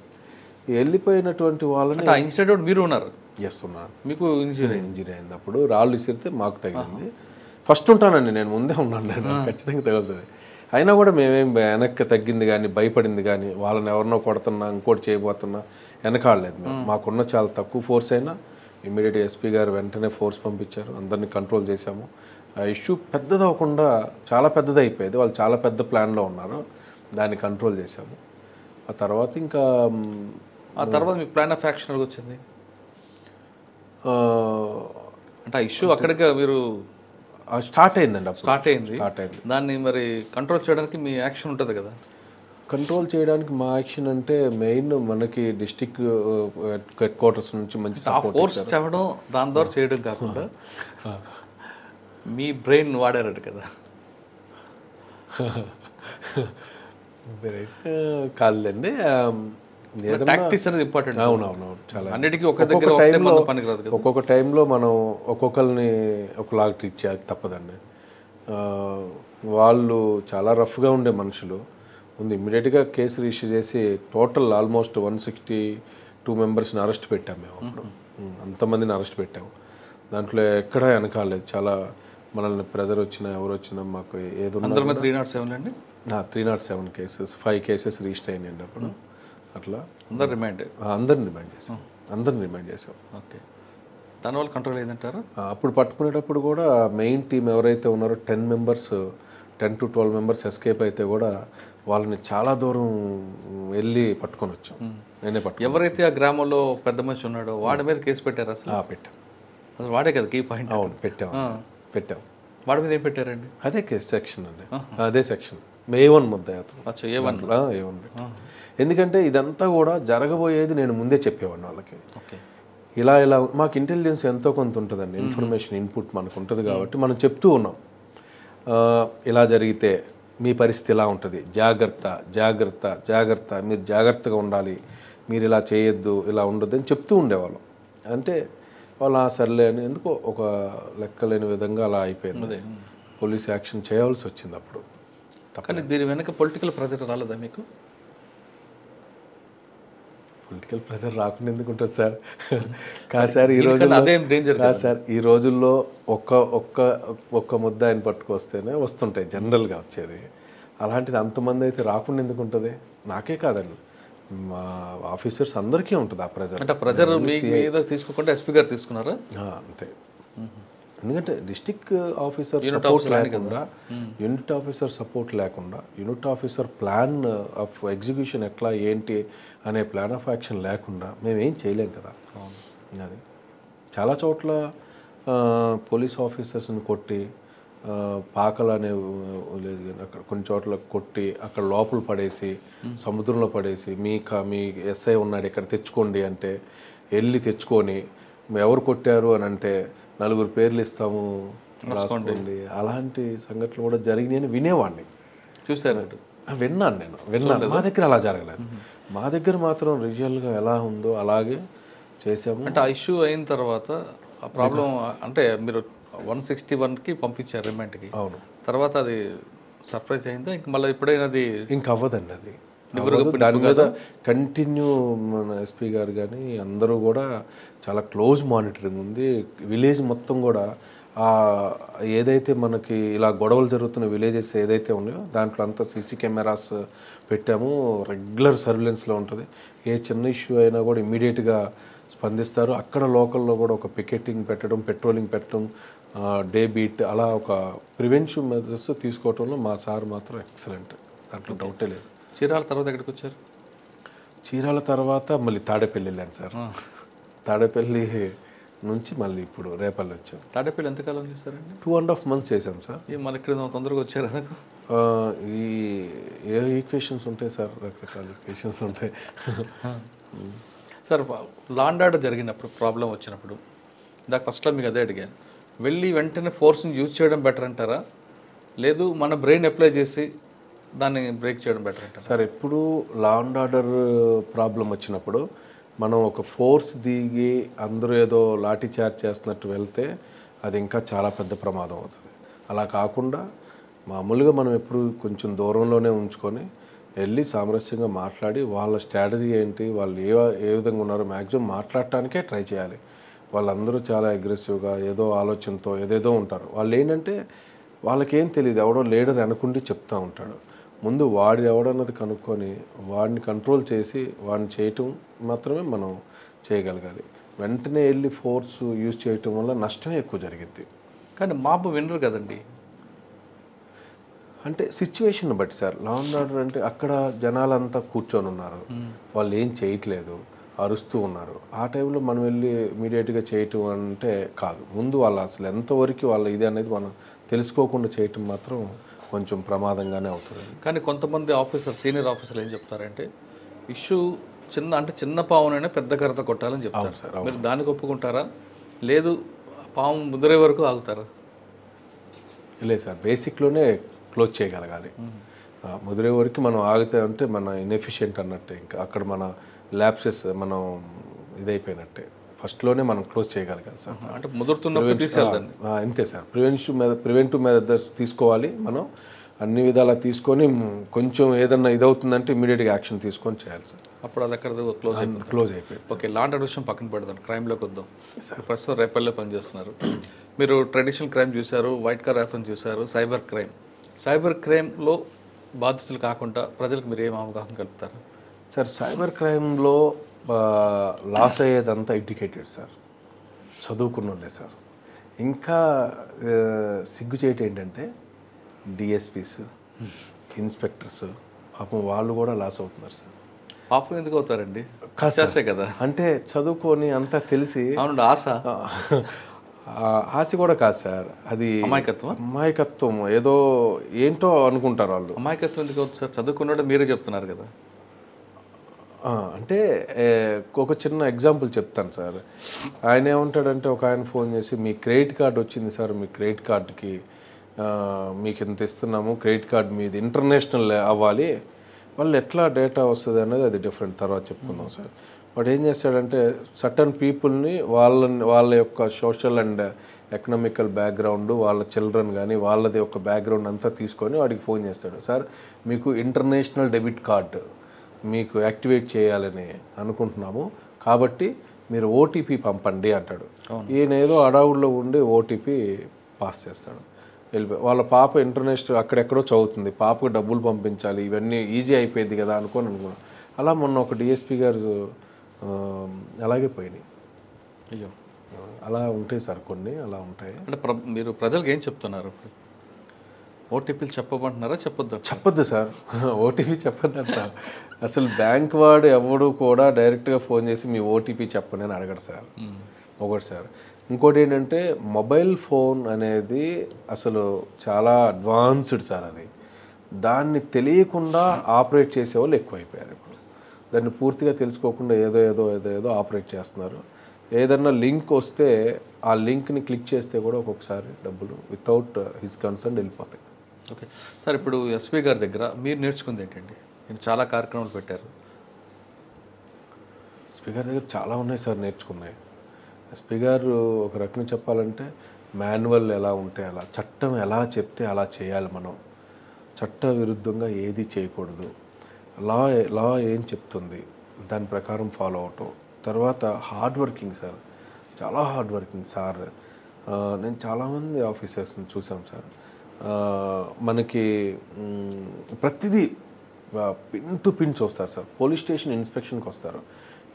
వెళ్ళిపోయినటువంటి వాళ్ళని ఇన్స్టిట్యూట్ మీరు ఉన్నారు, చేస్తున్నారు. మీకు ఇంజరీ అయింది. అప్పుడు రాళ్ళు విసిరితే మాకు తగిలింది. ఫస్ట్ ఉంటానండి నేను, ముందే ఉన్నాను, ఖచ్చితంగా తగులుతుంది. అయినా కూడా మేమేం వెనక్కి తగ్గింది కానీ భయపడింది కానీ, వాళ్ళని ఎవరినో కొడుతున్నా ఇంకోటి చేయబోతున్నా వెనకాడలేదు మేము. మాకున్న చాలా తక్కువ ఫోర్స్ అయినా ఇమ్మీడియట్ ఎస్పీ గారు వెంటనే ఫోర్స్ పంపించారు, అందరినీ కంట్రోల్ చేశాము. ఆ ఇష్యూ పెద్దదవకుండా చాలా పెద్దది అయిపోయేది. వాళ్ళు చాలా పెద్ద ప్లాన్లో ఉన్నారు, దాన్ని కంట్రోల్ చేశాము. ఆ తర్వాత ఇంకా మీకు ప్లాన్ ఆఫ్ యాక్షన్ వచ్చింది అంటే ఆ ఇష్యూ అక్కడికి మీరు స్టార్ట్ అయిందండి. స్టార్ట్ అయింది. దాన్ని మరి కంట్రోల్ చేయడానికి మీ యాక్షన్ ఉంటుంది కదా. కంట్రోల్ చేయడానికి మా యాక్షన్ అంటే మెయిన్ మనకి డిస్ట్రిక్ట్ హెడ్ క్వార్టర్స్ నుంచి మంచి ఫోర్స్ చెప్పడం, దాని ద్వారా చేయడం కాకుండా మీ బ్రెయిన్ వాడారట కదా. బ్రెయిన్ కాదండి, ప్రాక్టీస్ అనేది ఇంపార్టెంట్. అవునవును, చాలా అన్నిటికీ ఒక్కొక్క టైంలో మనం ఒక్కొక్కరిని ఒకలాగా ట్రీట్ చేయాలి, తప్పదండి. వాళ్ళు చాలా రఫ్గా ఉండే మనుషులు. ముందు ఇమ్మీడియట్గా కేసు రిజిస్టర్ చేసి టోటల్ ఆల్మోస్ట్ 162 మెంబర్స్ని అరెస్ట్ పెట్టాము మేము. అప్పుడు అంతమందిని అరెస్ట్ పెట్టాము. దాంట్లో ఎక్కడా వెనకాలేదు. చాలా మనల్ని ప్రెజర్ వచ్చినా ఎవరు వచ్చినా మాకు ఏది అందరి మీద 307 అండి. 307 కేసెస్, 5 కేసెస్ రిజిస్టర్ అయినాయండి అప్పుడు. అట్లా అందరు రిమైండ్ అందరిని రిమైండ్ చేసాం. ఓకే, దానివల్ల కంట్రోల్ అయిందంటారా? అప్పుడు పట్టుకునేటప్పుడు కూడా మెయిన్ టీం ఎవరైతే ఉన్నారో 10 to 12 మెంబర్స్ ఎస్కేప్ అయితే కూడా వాళ్ళని చాలా దూరం వెళ్ళి పట్టుకొని వచ్చాం. నేనే ఎవరైతే ఆ గ్రామంలో పెద్ద మనిషి ఉన్నాడో వాడి మీద కేసు పెట్టారు అసలు? పెట్టాం. అసలు వాడే కదా కీ పాయింట్. అవును, పెట్టాం. వాడి మీద ఏం పెట్టారండి? అదే కేసు సెక్షన్ అండి, అదే సెక్షన్ A1 ముద్దాయి అతను. A1 ఎందుకంటే ఇదంతా కూడా జరగబోయేది నేను ముందే చెప్పేవాడిని వాళ్ళకి. ఇలా మాకు ఇంటెలిజెన్స్ ఎంతో కొంత ఉంటుందండి, ఇన్ఫర్మేషన్ ఇన్పుట్ మనకు ఉంటుంది కాబట్టి మనం చెప్తూ ఉన్నాం. ఇలా జరిగితే మీ పరిస్థితి ఇలా ఉంటుంది, జాగ్రత్త, మీరు జాగ్రత్తగా ఉండాలి, మీరు ఇలా చేయొద్దు, ఇలా ఉండొద్దు అని చెప్తూ ఉండేవాళ్ళం. అంటే వాళ్ళు సర్లే అని ఎందుకో ఒక లెక్కలేని విధంగా అలా అయిపోయింది. పోలీస్ యాక్షన్ చేయాల్సి వచ్చింది అప్పుడు. కానీ దీని వెనక పొలిటికల్ ప్రెజర్ రాలేదా మీకు? పొలిటికల్ ప్రెజర్ రాకుండా ఎందుకు ఉంటుంది సార్? కాదు సార్, ఈ రోజుల్లో కాదు సార్, ఈ రోజుల్లో ఒక్క ముద్ద ఆయన పట్టుకొస్తేనే వస్తుంటాయి జనరల్గా వచ్చేది. అలాంటిది అంతమంది అయితే రాకుండా ఎందుకు ఉంటుంది? నాకే కాదండి, మా ఆఫీసర్స్ అందరికీ ఉంటుంది ఆ ప్రెజర్. అంటే ప్రెజర్ మీద తీసుకోకుండా ఎస్పీ గారు తీసుకున్నారా? అంతే. ఎందుకంటే డిస్ట్రిక్ట్ ఆఫీసర్ సపోర్ట్ లేకుండా, యూనిట్ ఆఫీసర్ సపోర్ట్ లేకుండా, unit officer plan of execution ఎట్లా ఏంటి అనే ప్లాన్ ఆఫ్ యాక్షన్ లేకుండా మేమేం చేయలేం కదా. అది చాలా చోట్ల పోలీస్ ఆఫీసర్స్ని కొట్టి, పాకలు అనే లేదు కానీ అక్కడ కొన్ని చోట్ల కొట్టి అక్కడ లోపల పడేసి, సముద్రంలో పడేసి, మీ ఎస్ఐ ఉన్నాడు ఇక్కడ తెచ్చుకోండి అంటే వెళ్ళి తెచ్చుకొని, ఎవరు కొట్టారు అని అంటే 4 పేర్లు ఇస్తాము రాసుకోండి, అలాంటి సంఘటనలు కూడా జరిగినాయని వినేవాడిని. చూసారు? విన్నాను. మా దగ్గర అలా జరగలేదు. మా దగ్గర మాత్రం రియల్గా ఎలా ఉందో అలాగే చేసాము. అంటే ఆ ఇష్యూ అయిన తర్వాత ఆ ప్రాబ్లం అంటే మీరు 161కి పంపించారు రిమాండ్కి. అవును. తర్వాత అది సర్ప్రైజ్ అయిందా? ఇంక మళ్ళీ ఎప్పుడైనా అది ఇంకా అవ్వదండి. అది దాని మీద కంటిన్యూ మన ఎస్పీ గారు కానీ అందరూ కూడా చాలా క్లోజ్ మానిటరింగ్ ఉంది. విలేజ్ మొత్తం కూడా ఏదైతే మనకి ఇలా గొడవలు జరుగుతున్న విలేజెస్ ఏదైతే ఉన్నాయో దాంట్లో అంతా సీసీ కెమెరాస్ పెట్టాము. రెగ్యులర్ సర్వేలెన్స్లో ఉంటుంది. ఏ చిన్న ఇష్యూ అయినా కూడా ఇమ్మీడియట్గా స్పందిస్తారు. అక్కడ లోకల్లో కూడా ఒక పికెటింగ్ పెట్టడం, పెట్రోలింగ్ పెట్టడం, డే బీట్, అలా ఒక ప్రివెన్షన్ మెజర్స్ తీసుకోవడంలో మా సార్ మాత్రం ఎక్సలెంట్, దాంట్లో డౌటే లేదు. చీరాల తర్వాత ఎక్కడికి వచ్చారు? చీరాల తర్వాత మళ్ళీ తాడేపల్లి వెళ్ళాను సార్. తాడేపల్లి నుంచి మళ్ళీ ఇప్పుడు రేపల్లి వచ్చాం. తాడేపల్లి ఎంతకాలం చేశారండి? 2.5 months చేసాం సార్. మన ఇక్కడ తొందరగా వచ్చారు. ఈ ఈక్వేషన్స్ ఉంటాయి సార్, రకరకాల ఈక్వేషన్స్ ఉంటాయి సార్. లా అండ్ ఆర్డర్ జరిగినప్పుడు ప్రాబ్లం వచ్చినప్పుడు ఇందాక ఫస్ట్లో మీకు అదే అడిగాను, వెళ్ళి వెంటనే ఫోర్స్ని యూజ్ చేయడం బెటర్ అంటారా, లేదు మన బ్రెయిన్ అప్లై చేసి దాన్ని బ్రేక్ చేయడం బెటర్ అంటారా? సార్, ఎప్పుడు లా అండ్ ఆర్డర్ ప్రాబ్లం వచ్చినప్పుడు మనం ఒక ఫోర్స్ దిగి అందరూ ఏదో లాఠీ చార్జ్ చేస్తున్నట్టు వెళ్తే అది ఇంకా చాలా పెద్ద ప్రమాదం అవుతుంది. అలా కాకుండా మామూలుగా మనం ఎప్పుడు కొంచెం దూరంలోనే ఉంచుకొని వెళ్ళి సామరస్యంగా మాట్లాడి వాళ్ళ స్ట్రాటజీ ఏంటి, వాళ్ళు ఏ విధంగా ఉన్నారో మ్యాక్సిమం మాట్లాడటానికే ట్రై చేయాలి. వాళ్ళందరూ చాలా అగ్రెసివ్గా ఏదో ఆలోచనతో ఏదేదో ఉంటారు. వాళ్ళు ఏంటంటే వాళ్ళకేం తెలియదు, ఎవడో లీడర్ అనుకుంటే చెప్తూ ఉంటాడు. ముందు వాడు ఎవడన్నది కనుక్కొని వాడిని కంట్రోల్ చేసి వాడిని చేయటం మాత్రమే మనం చేయగలగాలి. వెంటనే వెళ్ళి ఫోర్స్ యూజ్ చేయటం వల్ల నష్టమే ఎక్కువ జరిగింది. కానీ మాబ్ వినరు కదండి. అంటే సిచ్యువేషన్ బట్టి సార్, లా అండ్ ఆర్డర్ అంటే అక్కడ జనాలంతా కూర్చొని ఉన్నారు, వాళ్ళు ఏం చేయట్లేదు, అరుస్తూ ఉన్నారు. ఆ టైంలో మనం వెళ్ళి ఇమీడియట్గా చేయటం అంటే కాదు. ముందు వాళ్ళు అసలు ఎంతవరకు వాళ్ళ ఇది అనేది మనం తెలుసుకోకుండా చేయటం మాత్రం కొంచెం ప్రమాదంగానే అవుతుంది. కానీ కొంతమంది సీనియర్ ఆఫీసర్లు ఏం చెప్తారంటే ఇష్యూ చిన్న పావునైనా పెద్ద కర్రతో కొట్టాలని చెప్తారు సార్. మీరు దానికి ఒప్పుకుంటారా, లేదు పాము ముదిరే వరకు ఆగుతారా? లేదు సార్, బేసిక్లోనే క్లోజ్ చేయగలగాలి. ముదిరే వరకు మనం ఆగితే అంటే మన ఇన్ఎఫిషియెంట్ అన్నట్టే. ఇంకా అక్కడ మన ల్యాప్సెస్ మనం ఇదైపోయినట్టే. ఫస్ట్లోనే మనం క్లోజ్ చేయగలగాలి సార్. అంటే ముదురుతున్నప్పుడు అంతే సార్. ప్రివెంటివ్ మెథడ్స్ తీసుకోవాలి మనం. అన్ని విధాలా తీసుకొని కొంచెం ఏదన్నా ఇదవుతుందంటే ఇమీడియట్గా యాక్షన్ తీసుకొని చేయాలి సార్. అప్పుడు అది అక్కడ క్లోజ్ అయిపోయింది. ఓకే, లాండ్ ఆర్డర్ విషయం పక్కన పెడదాం, క్రైమ్లోకి వద్దాం. ప్రస్తుతం రేపల్లె పనిచేస్తున్నారు. మీరు ట్రెడిషనల్ క్రైమ్ చూశారు, వైట్ కార్ ర్యాఫ్ని చూశారు, సైబర్ క్రైమ్లో బాధితులు కాకుండా ప్రజలకు మీరు ఏం అవగాహన కలుపుతారు? సార్, సైబర్ క్రైమ్లో లాస్ అయ్యేదంతా ఎడ్యుకేటెడ్ సార్, చదువుకున్నోళ్ళే సార్. ఇంకా సిగ్గుచేటు ఏంటంటే డిఎస్పీస్, ఇన్స్పెక్టర్స్ పాపం వాళ్ళు కూడా లాస్ అవుతున్నారు సార్. పాపం ఎందుకు అవుతారండి? కాసే కదా, అంటే చదువుకొని అంతా తెలిసి అవునండి, ఆశ కూడా కాదు సార్, అది అమాయకత్వం ఏదో ఏంటో అనుకుంటారు వాళ్ళు. అమాయకత్వం ఎందుకు అవుతుంది సార్? చదువుకున్నాడు మీరే చెప్తున్నారు కదా. అంటే ఒక చిన్న ఎగ్జాంపుల్ చెప్తాను సార్. ఆయన ఏమంటాడంటే, ఒక ఆయన ఫోన్ చేసి మీ క్రెడిట్ కార్డు వచ్చింది సార్, మీ క్రెడిట్ కార్డుకి మీకు ఇంత ఇస్తున్నాము, క్రెడిట్ కార్డు మీది ఇంటర్నేషనల్ అవ్వాలి, వాళ్ళు ఎట్లా డేటా వస్తుంది అనేది అది డిఫరెంట్, తర్వాత చెప్పుకుందాం సార్. వాడు ఏం చేస్తాడంటే సర్టన్ పీపుల్ని వాళ్ళ యొక్క సోషల్ అండ్ ఎకనామికల్ బ్యాక్గ్రౌండ్, వాళ్ళ చిల్డ్రన్ కానీ వాళ్ళది ఒక బ్యాక్గ్రౌండ్ అంతా తీసుకొని వాడికి ఫోన్ చేస్తాడు. సార్, మీకు ఇంటర్నేషనల్ డెబిట్ కార్డు మీకు యాక్టివేట్ చేయాలని అనుకుంటున్నాము, కాబట్టి మీరు ఓటీపీ పంపండి అంటాడు. ఈయన ఏదో అడావుల్లో ఉండి ఓటీపీ పాస్ చేస్తాడు, వెళ్ళిపోయి. వాళ్ళ పాప ఇంటర్నేషనల్ అక్కడెక్కడో చదువుతుంది, పాపకు డబ్బులు పంపించాలి, ఇవన్నీ ఈజీ అయిపోయింది కదా అనుకున్నాను. అలా మొన్న ఒక డిఎస్పీ గారు అలాగే పోయినాయి. అయ్యో, అలా ఉంటాయి సార్, కొన్ని అలా ఉంటాయి. అంటే మీరు ప్రజలకు ఏం చెప్తున్నారు? ఓటీపీలు చెప్పమంటున్నారా? చెప్పొద్దు సార్, ఓటీపీ చెప్పొద్దు అంట. అసలు బ్యాంక్ వాడు ఎవడు కూడా డైరెక్ట్గా ఫోన్ చేసి మీ ఓటీపీ చెప్పండి అని అడగడు సార్, ఒకటి సార్. ఇంకోటి ఏంటంటే మొబైల్ ఫోన్ అనేది అసలు చాలా అడ్వాన్స్డ్ సార్. అది దాన్ని తెలియకుండా ఆపరేట్ చేసేవాళ్ళు ఎక్కువైపోయారు ఇప్పుడు. దాన్ని పూర్తిగా తెలుసుకోకుండా ఏదో ఆపరేట్ చేస్తున్నారు. ఏదన్నా లింక్ వస్తే ఆ లింక్ని క్లిక్ చేస్తే కూడా ఒక్కొక్కసారి డబ్బులు వితౌట్ హిస్ కన్సర్న్ వెళ్ళిపోతాయి. ఓకే సార్, ఇప్పుడు ఎస్పీ గారి దగ్గర మీరు నేర్చుకుంది ఏంటండి? మీరు చాలా కార్యక్రమాలు పెట్టారు. ఎస్పీ గారి దగ్గర చాలా ఉన్నాయి సార్ నేర్చుకున్నాయి. ఎస్పీ గారు ఒక రకంగా చెప్పాలంటే మాన్యువల్ ఎలా ఉంటే అలా, చట్టం ఎలా చెప్తే అలా చేయాలి మనం, చట్ట విరుద్ధంగా ఏది చేయకూడదు, లా ఏం చెప్తుంది దాని ప్రకారం ఫాలో అవటం. తర్వాత హార్డ్ వర్కింగ్ సార్, చాలా హార్డ్ వర్కింగ్ సార్. నేను చాలామంది ఆఫీసర్స్ని చూసాం సార్. మనకి ప్రతిదీ పిన్ టు పిన్ చూస్తారు సార్. పోలీస్ స్టేషన్ ఇన్స్పెక్షన్కి వస్తారు.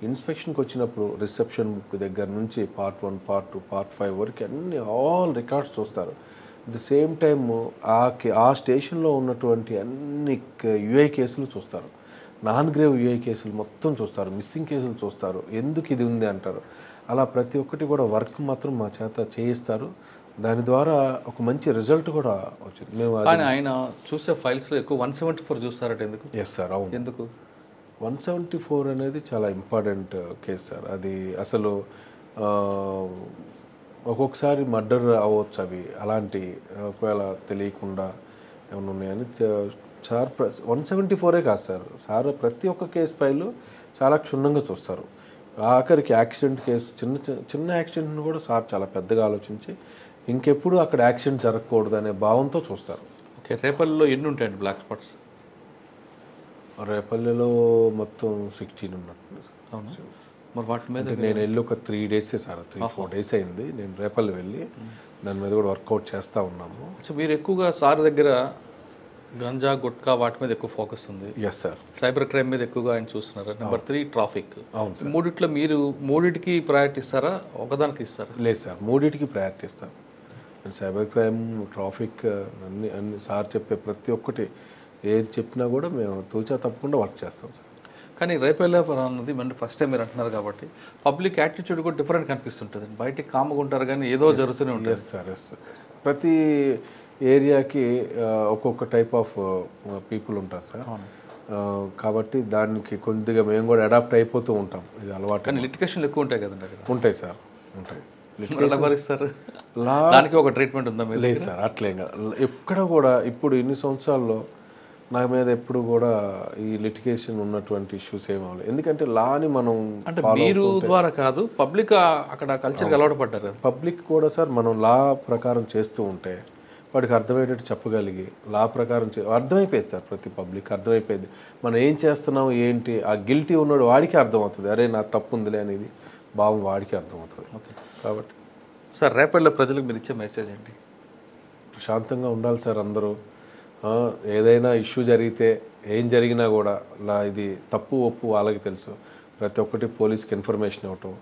ఇన్స్పెక్షన్కి వచ్చినప్పుడు రిసెప్షన్ బుక్ దగ్గర నుంచి పార్ట్ 1, పార్ట్ 2, పార్ట్ 5 వరకు అన్ని ఆల్ రికార్డ్స్ చూస్తారు. అట్ ది సేమ్ టైమ్ ఆ స్టేషన్లో ఉన్నటువంటి అన్ని యూఐ కేసులు చూస్తారు, నాన్ గ్రేవ్ యూఐ కేసులు మొత్తం చూస్తారు, మిస్సింగ్ కేసులు చూస్తారు, ఎందుకు ఇది ఉంది అంటారు. అలా ప్రతి ఒక్కటి కూడా వర్క్ మాత్రం మా చేత చేయిస్తారు. దాని ద్వారా ఒక మంచి రిజల్ట్ కూడా వచ్చింది. మేము ఆయన చూసే ఫైల్స్లో ఎక్కువ 174 చూస్తారట, ఎందుకు? ఎస్ సార్, అవును. ఎందుకు 174 అనేది చాలా ఇంపార్టెంట్ కేసు సార్. అది అసలు ఒక్కొక్కసారి మర్డర్ అవ్వచ్చు అవి, అలాంటి ఒకవేళ తెలియకుండా ఏమైనా ఉన్నాయని సార్ 174 కాదు సార్ ప్రతి ఒక్క కేసు ఫైలు చాలా క్షుణ్ణంగా చూస్తారు. ఆఖరికి యాక్సిడెంట్ కేసు, చిన్న యాక్సిడెంట్ని కూడా సార్ చాలా పెద్దగా ఆలోచించి ఇంకెప్పుడు అక్కడ యాక్సిడెంట్ జరగకూడదు అనే భావంతో చూస్తారు. ఓకే, రేపల్లిలో ఎన్ని ఉంటాయండి బ్లాక్ స్పాట్స్? రేపల్లిలో మొత్తం 16 ఉన్నట్టు. అవును, మరి వాటి మీద నేను వెళ్ళి ఒక 3 days సార్, 3-4 days అయింది నేను రేపల్లి వెళ్ళి. దాని మీద కూడా వర్కౌట్ చేస్తూ ఉన్నాము. మీరు ఎక్కువగా సార్ దగ్గర గంజా, గుట్కా వాటి మీద ఎక్కువ ఫోకస్ ఉంది. Yes sir. సైబర్ క్రైమ్ మీద ఎక్కువగా ఆయన చూస్తున్నారు. Number 3 traffic. అవును సార్. మూడిట్లో మీరు మూడిటికి ప్రయారిటీ ఇస్తారా, ఒకదానికి ఇస్తారా? లేదు సార్, మూడిటికి ప్రయారిటీ ఇస్తాను. సైబర్ క్రైమ్, ట్రాఫిక్ అన్ని సార్ చెప్పే ప్రతి ఒక్కటి ఏది చెప్పినా కూడా మేము తూచా తప్పకుండా వర్క్ చేస్తాం సార్. కానీ రేపల్లె అన్నది మన ఫస్ట్ టైం మీరు అంటున్నారు కాబట్టి పబ్లిక్ యాటిట్యూడ్ కూడా డిఫరెంట్ కనిపిస్తుంటుంది. బయటికి కామ్గా ఉంటారు కానీ ఏదో జరుగుతూనే ఉంటుంది. Yes sir, yes. ప్రతి ఏరియాకి ఒక్కొక్క టైప్ ఆఫ్ పీపుల్ ఉంటారు సార్. కాబట్టి దానికి కొద్దిగా మేము కూడా అడాప్ట్ అయిపోతూ ఉంటాం, ఇది అలవాటు. కానీ లిటిగేషన్లు ఎక్కువ ఉంటాయి కదండి అక్కడ? ఉంటాయి సార్, ఉంటాయి. దానికి ఒక ట్రీట్మెంట్ ఉందా? లేదు సార్, అట్లేం కాదు. ఎక్కడ కూడా ఇప్పుడు ఇన్ని సంవత్సరాల్లో నా మీద ఎప్పుడు కూడా ఈ లిటిగేషన్ ఉన్నటువంటి ఇష్యూస్ ఏమవ్వలేదు. ఎందుకంటే లాని మనం అంటే మీరు ద్వారా కాదు, పబ్లిక్ అక్కడ కల్చర్కి అలవాటు పడ్డారు. పబ్లిక్ కూడా సార్ మనం లా ప్రకారం చేస్తూ ఉంటే వాడికి అర్థమయ్యేటట్టు చెప్పగలిగి లా ప్రకారం అర్థమైపోయింది సార్, ప్రతి పబ్లిక్ అర్థమైపోయింది మనం ఏం చేస్తున్నాం ఏంటి. ఆ గిల్టీ ఉన్నాడు వాడికి అర్థమవుతుంది, అరే నా తప్పు ఉందిలే అనేది భావం వాడికి అర్థమవుతుంది. ఓకే కాబట్టి సార్ రేపల్లో ప్రజలకు మీరు ఇచ్చే మెసేజ్ ఏంటి? ప్రశాంతంగా ఉండాలి సార్ అందరూ. ఏదైనా ఇష్యూ జరిగితే ఏం జరిగినా కూడా ఇది తప్పు ఒప్పు వాళ్ళకి తెలుసు. ప్రతి ఒక్కటి పోలీస్కి ఇన్ఫర్మేషన్ ఇవ్వటం,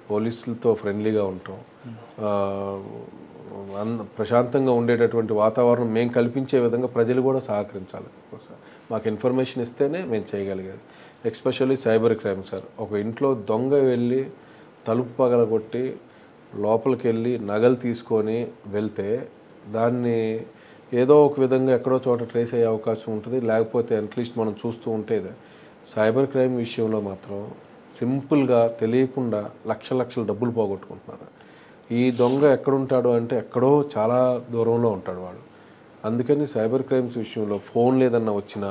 పోలీసులతో ఫ్రెండ్లీగా ఉండటం, ప్రశాంతంగా ఉండేటటువంటి వాతావరణం మేము కల్పించే విధంగా ప్రజలు కూడా సహకరించాలి. మాకు ఇన్ఫర్మేషన్ ఇస్తేనే మేము చేయగలిగేది. Especially cyber crime sir. ఒక ఇంట్లో దొంగ వెళ్ళి తలుపు పగలగొట్టి లోపలికి వెళ్ళి నగలు తీసుకొని వెళ్తే దాన్ని ఏదో ఒక విధంగా ఎక్కడో చోట ట్రేస్ అయ్యే అవకాశం ఉంటుంది. లేకపోతే అట్లీస్ట్ మనం చూస్తూ ఉంటే సైబర్ క్రైమ్ విషయంలో మాత్రం సింపుల్గా తెలియకుండా లక్షల డబ్బులు పోగొట్టుకుంటున్నారు. ఈ దొంగ ఎక్కడుంటాడు అంటే ఎక్కడో చాలా దూరంలో ఉంటాడు వాడు. అందుకని సైబర్ క్రైమ్స్ విషయంలో ఫోన్లు ఏదన్నా వచ్చినా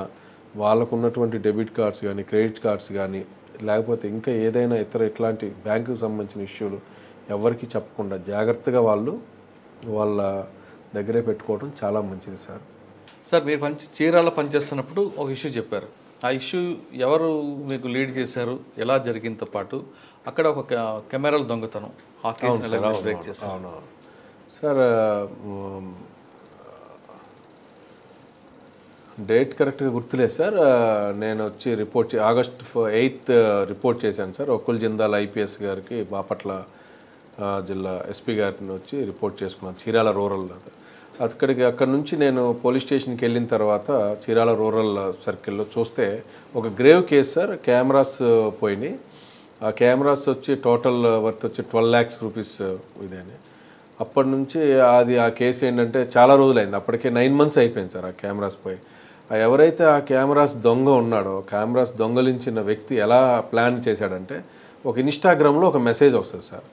వాళ్ళకు ఉన్నటువంటి డెబిట్ కార్డ్స్ కానీ క్రెడిట్ కార్డ్స్ కానీ లేకపోతే ఇంకా ఏదైనా ఇతర ఇట్లాంటి బ్యాంకుకు సంబంధించిన ఇష్యూలు ఎవరికి చెప్పకుండా జాగ్రత్తగా వాళ్ళ దగ్గరే పెట్టుకోవడం చాలా మంచిది సార్. సార్ మీరు చీరాల పనిచేస్తున్నప్పుడు ఒక ఇష్యూ చెప్పారు. ఆ ఇష్యూ ఎవరు మీకు లీడ్ చేశారు, ఎలా జరిగింతో పాటు అక్కడ ఒక కెమెరాల దొంగతనం, ఆ కేసుని బ్రేక్ చేశారు. అవునవును సార్. డేట్ కరెక్ట్గా గుర్తులేదు సార్. నేను వచ్చి ఆగస్ట్ 8 రిపోర్ట్ చేశాను సార్. ఒక్కుల్ జిందాల్ ఐపీఎస్ గారికి బాపట్ల జిల్లా ఎస్పీ గారిని వచ్చి రిపోర్ట్ చేసుకున్నాను చీరాల రూరల్. అక్కడి నుంచి నేను పోలీస్ స్టేషన్కి వెళ్ళిన తర్వాత చీరాల రూరల్ సర్కిల్లో చూస్తే ఒక గ్రేవ్ కేసు సార్. కెమెరాస్ పోయినాయి. ఆ కెమెరాస్ వచ్చి టోటల్ వర్త్ వచ్చి 12 lakhs రూపీస్ ఇదేని. అప్పటి నుంచి ఆ కేసు ఏంటంటే చాలా రోజులైంది, అప్పటికే 9 months అయిపోయింది సార్ ఆ కెమెరాస్ పోయి. ఎవరైతే ఆ కెమెరాస్ దొంగ ఉన్నాడో, కెమెరాస్ దొంగలించిన వ్యక్తి ఎలా ప్లాన్ చేశాడంటే ఒక ఇన్స్టాగ్రామ్లో ఒక మెసేజ్ వస్తుంది సార్.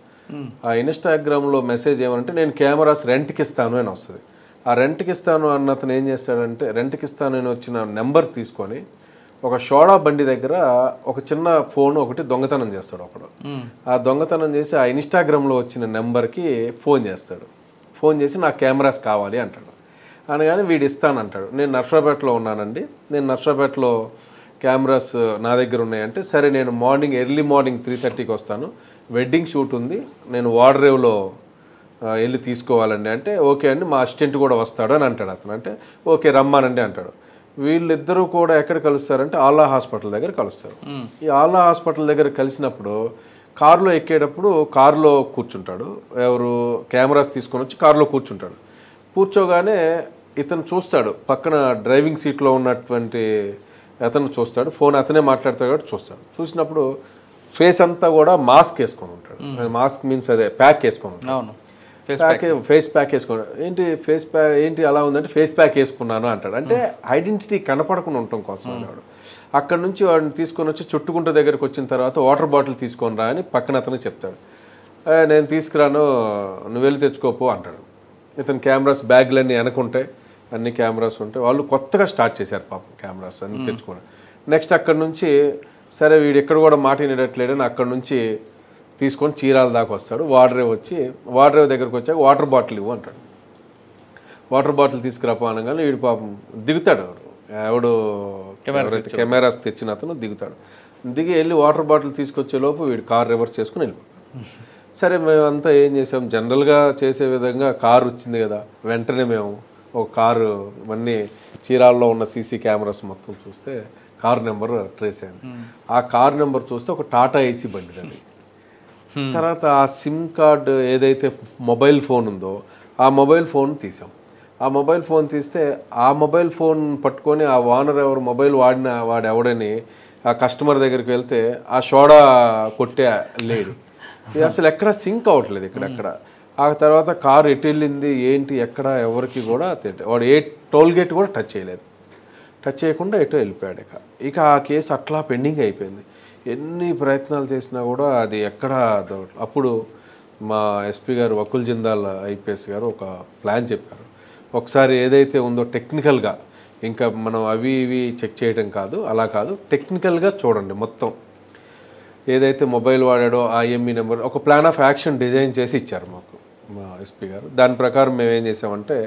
ఆ ఇన్స్టాగ్రామ్లో మెసేజ్ ఏమంటే నేను కెమెరాస్ రెంట్కి ఇస్తాను అని వస్తుంది. ఆ రెంట్కి ఇస్తాను అన్న అతను ఏం చేస్తాడంటే రెంట్కి ఇస్తాను అని వచ్చిన నెంబర్ తీసుకొని ఒక షోడా బండి దగ్గర ఒక చిన్న ఫోన్ ఒకటి దొంగతనం చేస్తాడు ఒకడు. ఆ దొంగతనం చేసి ఆ ఇన్స్టాగ్రామ్లో వచ్చిన నెంబర్కి ఫోన్ చేస్తాడు. ఫోన్ చేసి నాకు కెమెరాస్ కావాలి అంటాడు. అనగానే వీడు ఇస్తానంటాడు. నేను నర్సరాపేటలో ఉన్నానండి, నేను నర్సరాపేటలో కెమెరాస్ నా దగ్గర ఉన్నాయంటే సరే నేను ఎర్లీ మార్నింగ్ 3:30కి వస్తాను, వెడ్డింగ్ షూట్ ఉంది, నేను వాడరేవ్లో వెళ్ళి తీసుకోవాలండి అంటే ఓకే అండి మా అసిస్టెంట్ కూడా వస్తాడు అని అంటాడు అతను. అంటే ఓకే రమ్మానండి అంటాడు. వీళ్ళిద్దరూ కూడా ఎక్కడ కలుస్తారంటే ఆల్లా హాస్పిటల్ దగ్గర కలుస్తారు. ఈ ఆల్లా హాస్పిటల్ దగ్గర కలిసినప్పుడు కారులో ఎక్కేటప్పుడు కారులో కూర్చుంటాడు. ఎవరు కెమెరాస్ తీసుకొని వచ్చి కారులో కూర్చుంటాడు. కూర్చోగానే ఇతను చూస్తాడు, పక్కన డ్రైవింగ్ సీట్లో ఉన్నటువంటి అతను చూస్తాడు, ఫోన్ అతనే మాట్లాడతాడు కాబట్టి చూస్తాడు. చూసినప్పుడు ఫేస్ అంతా కూడా మాస్క్ వేసుకొని ఉంటాడు. మాస్క్ మీన్స్ అదే ప్యాక్ వేసుకొని ఉంటాడు. ఫేస్ ప్యాక్ వేసుకున్నాడు. ఏంటి అలా ఉందంటే ఫేస్ ప్యాక్ వేసుకున్నాను అంటాడు. అంటే ఐడెంటిటీ కనపడకుండా ఉండటం కోసం వాడు. అక్కడ నుంచి వాడిని తీసుకొని వచ్చి చుట్టుకుంట దగ్గరకు వచ్చిన తర్వాత వాటర్ బాటిల్ తీసుకొని రా అని పక్కన అతను చెప్తాడు. నేను తీసుకురాను, నువ్వు వెళ్ళి తెచ్చుకోపో అంటాడు. ఇతను కెమెరాస్ బ్యాగ్లన్నీ వెనకుంటాయి, అన్ని కెమెరాస్ ఉంటాయి. వాళ్ళు కొత్తగా స్టార్ట్ చేశారు పాపం కెమెరాస్ అన్ని తెచ్చుకోవడం. నెక్స్ట్ అక్కడ నుంచి సరే వీడు ఎక్కడ కూడా మాట వినేటట్లేడని అక్కడ నుంచి తీసుకొని చీరాల దాకా వస్తాడు. వాడరేవ్ దగ్గరకు వచ్చాక వాటర్ బాటిల్ ఇవ్వు అంటాడు. వాటర్ బాటిల్ తీసుకురాపో అనగానే వీడు పాపం దిగుతాడు. ఎవడు కెమెరాస్ తెచ్చిన అతను దిగుతాడు. దిగి వెళ్ళి వాటర్ బాటిల్ తీసుకొచ్చే లోపు వీడు కార్ రివర్స్ చేసుకుని వెళ్ళిపోతాడు. సరే మేమంతా ఏం చేసాం, జనరల్గా చేసే విధంగా కారు వచ్చింది కదా, వెంటనే మేము ఒక కారు ఇవన్నీ చీరాల్లో ఉన్న సీసీ కెమెరాస్ మొత్తం చూస్తే కార్ నెంబర్ ట్రేస్ అయింది. ఆ కార్ నెంబర్ చూస్తే ఒక టాటా ఏసీ బండి అది. తర్వాత ఆ సిమ్ కార్డు ఏదైతే మొబైల్ ఫోన్ ఉందో ఆ మొబైల్ ఫోన్ తీసాం. ఆ మొబైల్ ఫోన్ తీస్తే ఆ మొబైల్ ఫోన్ పట్టుకొని ఆ ఓనర్ ఎవరు మొబైల్ వాడు ఎవడని ఆ కస్టమర్ దగ్గరికి వెళ్తే ఆ సోడా కొట్టే లేడు. ఇది అసలు ఎక్కడ సింక్ అవ్వట్లేదు ఇక్కడెక్కడ. ఆ తర్వాత కారు ఎటు వెళ్ళింది ఏంటి ఎక్కడ ఎవరికి కూడా తెలియదు. వాడు ఏ టోల్ గేట్ కూడా టచ్ చేయలేదు. టచ్ చేయకుండా ఎటో వెళ్ళిపోయాడు. ఇక ఆ కేసు అట్లా పెండింగ్ అయిపోయింది. ఎన్ని ప్రయత్నాలు చేసినా కూడా అది ఎక్కడా దొరకలేదు. అప్పుడు మా ఎస్పీ గారు ఒక్కుల్ జిందాల్ ఐపీఎస్ గారు ఒక ప్లాన్ చెప్పారు. ఒకసారి ఏదైతే ఉందో టెక్నికల్గా, ఇంకా మనం అవి ఇవి చెక్ చేయడం కాదు, అలా కాదు, టెక్నికల్గా చూడండి మొత్తం ఏదైతే మొబైల్ వాడాడో ఆ ఐఎంఈ నెంబర్ ఒక ప్లాన్ ఆఫ్ యాక్షన్ డిజైన్ చేసి ఇచ్చారు మాకు. మా ఎస్పీ గారు. దాని ప్రకారం మేము ఏం చేసామంటే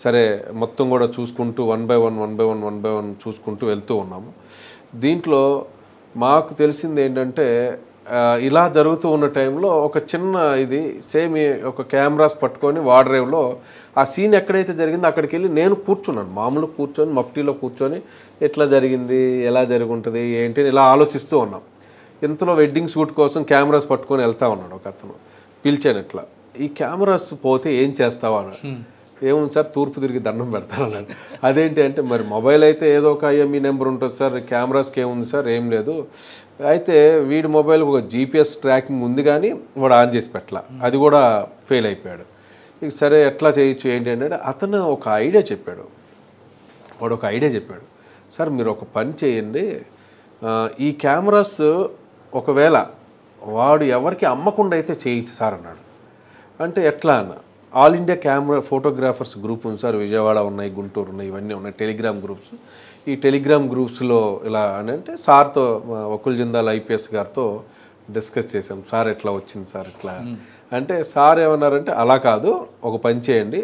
సరే మొత్తం కూడా చూసుకుంటూ వన్ బై వన్ చూసుకుంటూ వెళ్తూ ఉన్నాము. దీంట్లో మాకు తెలిసింది ఏంటంటే ఇలా జరుగుతూ ఉన్న టైంలో ఒక చిన్న ఇది సేమ్ ఒక కెమెరాస్ పట్టుకొని వాడ్రేవ్లో ఆ సీన్ ఎక్కడైతే జరిగిందో అక్కడికి వెళ్ళి నేను కూర్చున్నాను, మామూలు కూర్చొని మఫ్టీలో కూర్చొని ఎట్లా జరిగింది, ఎలా జరుగుంటుంది ఏంటి అని ఇలా ఆలోచిస్తూ ఉన్నాం. ఇంతలో వెడ్డింగ్ షూట్ కోసం కెమెరాస్ పట్టుకొని వెళ్తా ఉన్నాడు ఒక అతను. పిలిచాను ఇట్లా, ఈ కెమెరాస్ పోతే ఏం చేస్తావా అన్నాడు. ఏముంది సార్, తూర్పు తిరిగి దండం పెడతాను అన్నాడు. అదేంటి అంటే మరి మొబైల్ అయితే ఏదో ఒక ఐఎంఈ నెంబర్ ఉంటుంది సార్, కెమెరాస్కి ఏముంది సార్, ఏం లేదు. అయితే వీడి మొబైల్ ఒక జీపీఎస్ ట్రాకింగ్ ఉంది కానీ వాడు ఆన్ చేసి పెట్టాల, అది కూడా ఫెయిల్ అయిపోయాడు. ఇక సరే ఎట్లా చేయొచ్చు ఏంటి అంటే అతను ఒక ఐడియా చెప్పాడు. వాడు ఒక ఐడియా చెప్పాడు, సార్ మీరు ఒక పని చేయండి, ఈ కెమెరాస్ ఒకవేళ వాడు ఎవరికి అమ్మకుండా అయితే చేయొచ్చు సార్ అన్నాడు. అంటే ఎట్లా అన్న, all India camera photographers group ఉంది సార్, విజయవాడ ఉన్నాయి, గుంటూరు ఉన్నాయి, ఇవన్నీ ఉన్నాయి టెలిగ్రామ్ గ్రూప్స్. ఈ టెలిగ్రామ్ గ్రూప్స్లో ఇలా అని అంటే సార్తో వకుల్ జిందాల్ ఐపీఎస్ గారితో డిస్కస్ చేసాం, సార్ ఎట్లా వచ్చింది సార్ ఇట్లా అంటే సార్ ఏమన్నారంటే అలా కాదు, ఒక పని చేయండి,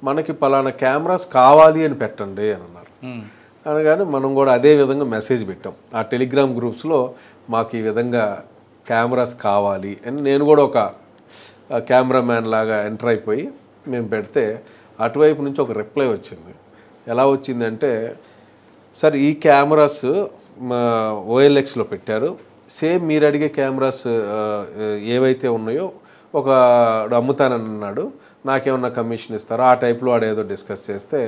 మనకి పలానా కెమెరాస్ కావాలి అని పెట్టండి అని అన్నారు. అనగానే మనం కూడా అదే విధంగా మెసేజ్ పెట్టాం ఆ టెలిగ్రామ్ గ్రూప్స్లో, మాకు ఈ విధంగా కెమెరాస్ కావాలి అని. నేను కూడా ఒక కెమెరామ్యాన్ లాగా ఎంటర్ అయిపోయి మేము పెడితే అటువైపు నుంచి ఒక రిప్లై వచ్చింది. ఎలా వచ్చిందంటే, సార్ ఈ కెమెరాస్ మా ఓఎల్ఎక్స్లో పెట్టారు, సేమ్ మీరు అడిగే కెమెరాస్ ఏవైతే ఉన్నాయో ఒక అమ్ముతానన్నాడు, నాకేమన్నా కమిషన్ ఇస్తారో ఆ టైప్లో వాడు ఏదో డిస్కస్ చేస్తే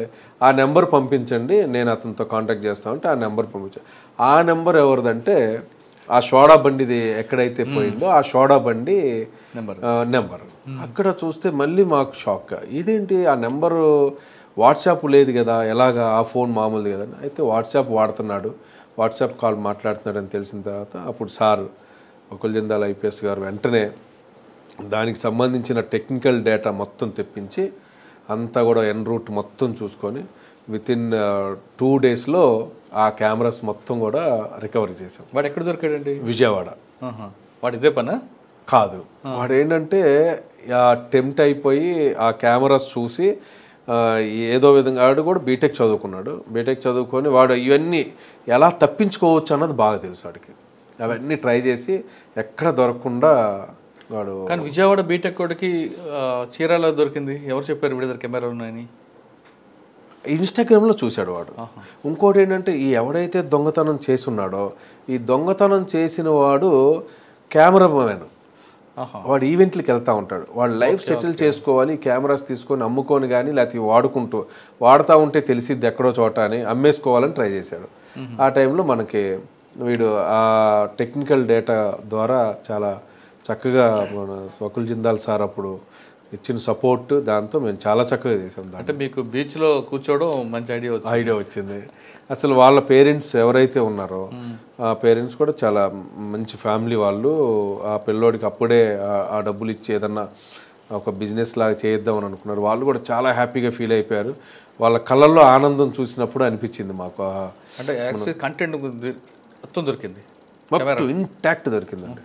ఆ నెంబర్ పంపించండి, నేను అతనితో కాంటాక్ట్ చేస్తామంటే ఆ నెంబర్ పంపించాను. ఆ నెంబర్ ఎవరిదంటే ఆ సోడా బండిది ఎక్కడైతే పోయిందో ఆ సోడా బండి నెంబర్. అక్కడ చూస్తే మళ్ళీ మాకు షాక్, ఇదేంటి ఆ నెంబరు వాట్సాప్ లేదు కదా, ఎలాగా ఆ ఫోన్ మామూలుది కదా. అయితే వాట్సాప్ వాడుతున్నాడు, వాట్సాప్ కాల్ మాట్లాడుతున్నాడని తెలిసిన తర్వాత అప్పుడు సార్ వకుల్ జిందాల్ ఐపీఎస్ గారు వెంటనే దానికి సంబంధించిన టెక్నికల్ డేటా మొత్తం తెప్పించి అంతా కూడా ఎన్ రూట్ మొత్తం చూసుకొని వితిన్ 2 daysలో ఆ కెమెరాస్ మొత్తం కూడా రికవరీ చేసాం. వాడు ఎక్కడ దొరికాడండి? విజయవాడ. వాడు ఇదే పనా? కాదు, వాడు ఏంటంటే టెంప్ట్ అయిపోయి ఆ కెమెరాస్ చూసి ఏదో విధంగా వాడు కూడా బీటెక్ చదువుకున్నాడు. బీటెక్ చదువుకొని వాడు ఇవన్నీ ఎలా తప్పించుకోవచ్చు అన్నది బాగా తెలుసు వాడికి. అవన్నీ ట్రై చేసి ఎక్కడ దొరకకుండా వాడు. కానీ విజయవాడ బీటెక్ కోడికి చీరాల దొరికింది, ఎవరు చెప్పారు వీడి దగ్గర కెమెరా ఉన్నాయని? ఇన్స్టాగ్రామ్లో చూశాడు వాడు. ఇంకోటి ఏంటంటే ఈ ఎవడైతే దొంగతనం చేసి ఉన్నాడో ఈ దొంగతనం చేసిన వాడు కెమెరామెన్, వాడు ఈవెంట్లకి వెళ్తూ ఉంటాడు, వాడు లైఫ్ సెటిల్ చేసుకోవాలి, కెమెరాస్ తీసుకొని అమ్ముకొని కానీ లేకపోతే వాడుతూ ఉంటే తెలిసిద్ది ఎక్కడో చోట అని అమ్మేసుకోవాలని ట్రై చేశాడు. ఆ టైంలో మనకి వీడు ఆ టెక్నికల్ డేటా ద్వారా చాలా చక్కగా మన వకుల్ జిందాల్ సార్ అప్పుడు ఇచ్చిన సపోర్ట్, దాంతో మేము చాలా చక్కగా చేసాం. అంటే మీకు బీచ్లో కూర్చోవడం మంచి ఐడియా వచ్చింది. అసలు వాళ్ళ పేరెంట్స్ ఎవరైతే ఉన్నారో ఆ పేరెంట్స్ కూడా చాలా మంచి ఫ్యామిలీ వాళ్ళు. ఆ పిల్లోడికి అప్పుడే ఆ డబ్బులు ఇచ్చి ఏదన్నా ఒక బిజినెస్ లాగా చేద్దామని అనుకున్నారు. వాళ్ళు కూడా చాలా హ్యాపీగా ఫీల్ అయిపోయారు. వాళ్ళ కళ్ళల్లో ఆనందం చూసినప్పుడు అనిపించింది మాకు. అంటే కంటెంట్ మొత్తం దొరికింది, మొత్తం ఇంటాక్ట్ దొరికిందండి.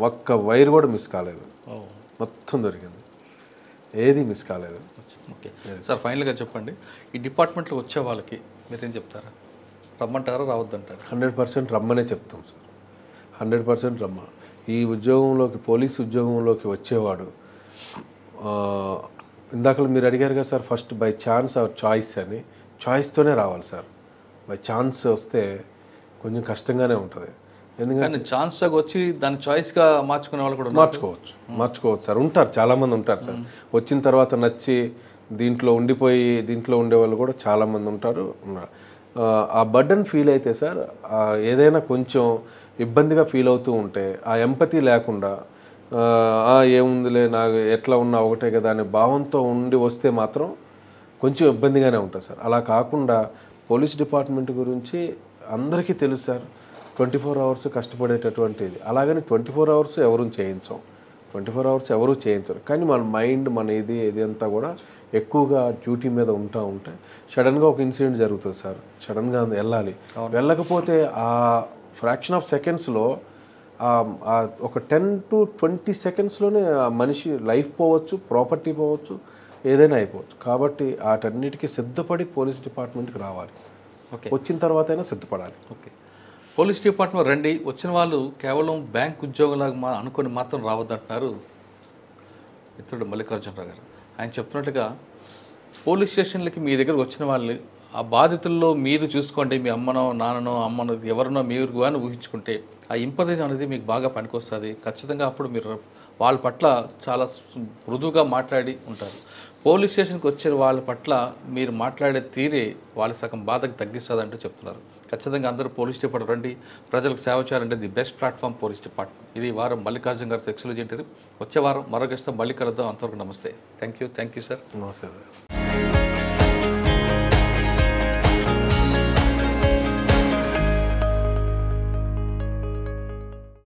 ఒక్క వైర్ కూడా మిస్ కాలేదు, మొత్తం దొరికింది, ఏది మిస్ కాలేదు. ఓకే సార్, ఫైనల్గా చెప్పండి, ఈ డిపార్ట్మెంట్లో వచ్చే వాళ్ళకి మీరేం చెప్తారా? రమ్మంటారా, రావద్దంటారా? 100% రమ్మనే చెప్తాం సార్, 100% రమ్మ. ఈ ఉద్యోగంలోకి, పోలీస్ ఉద్యోగంలోకి వచ్చేవాడు ఇందాక మీరు అడిగారు కదా sir, first by chance or choice అని, చాయిస్తోనే రావాలి సార్. బై ఛాన్స్ వస్తే కొంచెం కష్టంగానే ఉంటుంది. ఎందుకంటే ఛాన్స్ వచ్చి దాన్ని చాయిస్గా మార్చుకునే వాళ్ళు కూడా మార్చుకోవచ్చు సార్, ఉంటారు, చాలామంది ఉంటారు సార్. వచ్చిన తర్వాత నచ్చి దీంట్లో ఉండిపోయి దీంట్లో ఉండేవాళ్ళు కూడా చాలామంది ఉంటారు. ఆ బర్డన్ ఫీల్ అయితే సార్, ఏదైనా కొంచెం ఇబ్బందిగా ఫీల్ అవుతూ ఉంటే ఆ ఎంపతి లేకుండా ఏముందిలే నాకు ఎట్లా ఉన్నా ఒకటే కదా అనే భావంతో ఉండి వస్తే మాత్రం కొంచెం ఇబ్బందిగానే ఉంటుంది సార్. అలా కాకుండా పోలీస్ డిపార్ట్మెంట్ గురించి అందరికీ తెలుసు సార్, 24 hours కష్టపడేటటువంటిది. అలాగని 24 hours ఎవరు చేయించాం, 24 hours ఎవరు చేయించరు. కానీ మన మైండ్, మన ఇది అంతా కూడా ఎక్కువగా డ్యూటీ మీద ఉంటే సడన్గా ఒక ఇన్సిడెంట్ జరుగుతుంది సార్, సడన్గా వెళ్ళాలి, వెళ్ళకపోతే ఆ ఫ్రాక్షన్ ఆఫ్ సెకండ్స్లో ఒక 10 to 20 సెకండ్స్లోనే ఆ మనిషి లైఫ్ పోవచ్చు, ప్రాపర్టీ పోవచ్చు, ఏదైనా అయిపోవచ్చు. కాబట్టి వాటన్నిటికీ సిద్ధపడి పోలీస్ డిపార్ట్మెంట్కి రావాలి. ఓకే, వచ్చిన తర్వాత అయినా సిద్ధపడాలి. ఓకే. పోలీస్ డిపార్ట్మెంట్ రండి, వచ్చిన వాళ్ళు కేవలం బ్యాంక్ ఉద్యోగులాగా అనుకొని మాత్రం రావద్దంటున్నారు మిత్రుడు మల్లికార్జునరావు గారు. ఆయన చెప్తున్నట్టుగా పోలీస్ స్టేషన్లకి మీ దగ్గరకు వచ్చిన వాళ్ళు ఆ బాధితుల్లో మీరు చూసుకోండి, మీ అమ్మనో నాన్ననో అమ్మనో ఎవరినో మీరు కానీ ఊహించుకుంటే ఆ ఇంపది అనేది మీకు బాగా పనికొస్తుంది. ఖచ్చితంగా అప్పుడు మీరు వాళ్ళ పట్ల చాలా మృదువుగా మాట్లాడి ఉంటారు. పోలీస్ స్టేషన్కి వచ్చే వాళ్ళ పట్ల మీరు మాట్లాడే తీరే వాళ్ళ సగం బాధకు తగ్గిస్తుంది అంటూ చెప్తున్నారు. ఖచ్చితంగా అందరూ పోలీస్ డిపార్ట్మెంట్ రండి, ప్రజలకు సేవ చేయాలంటే the best platform police department. ఇది ఈ వారం మల్లికార్జున గారితో ఎక్స్క్లూజివ్ ఇంటర్వ్యూ. వచ్చే వారం మరో గెస్ట్తో మళ్ళీ కలుద్దాం. అంతవరకు నమస్తే. Thank you sir. నమస్తే సార్.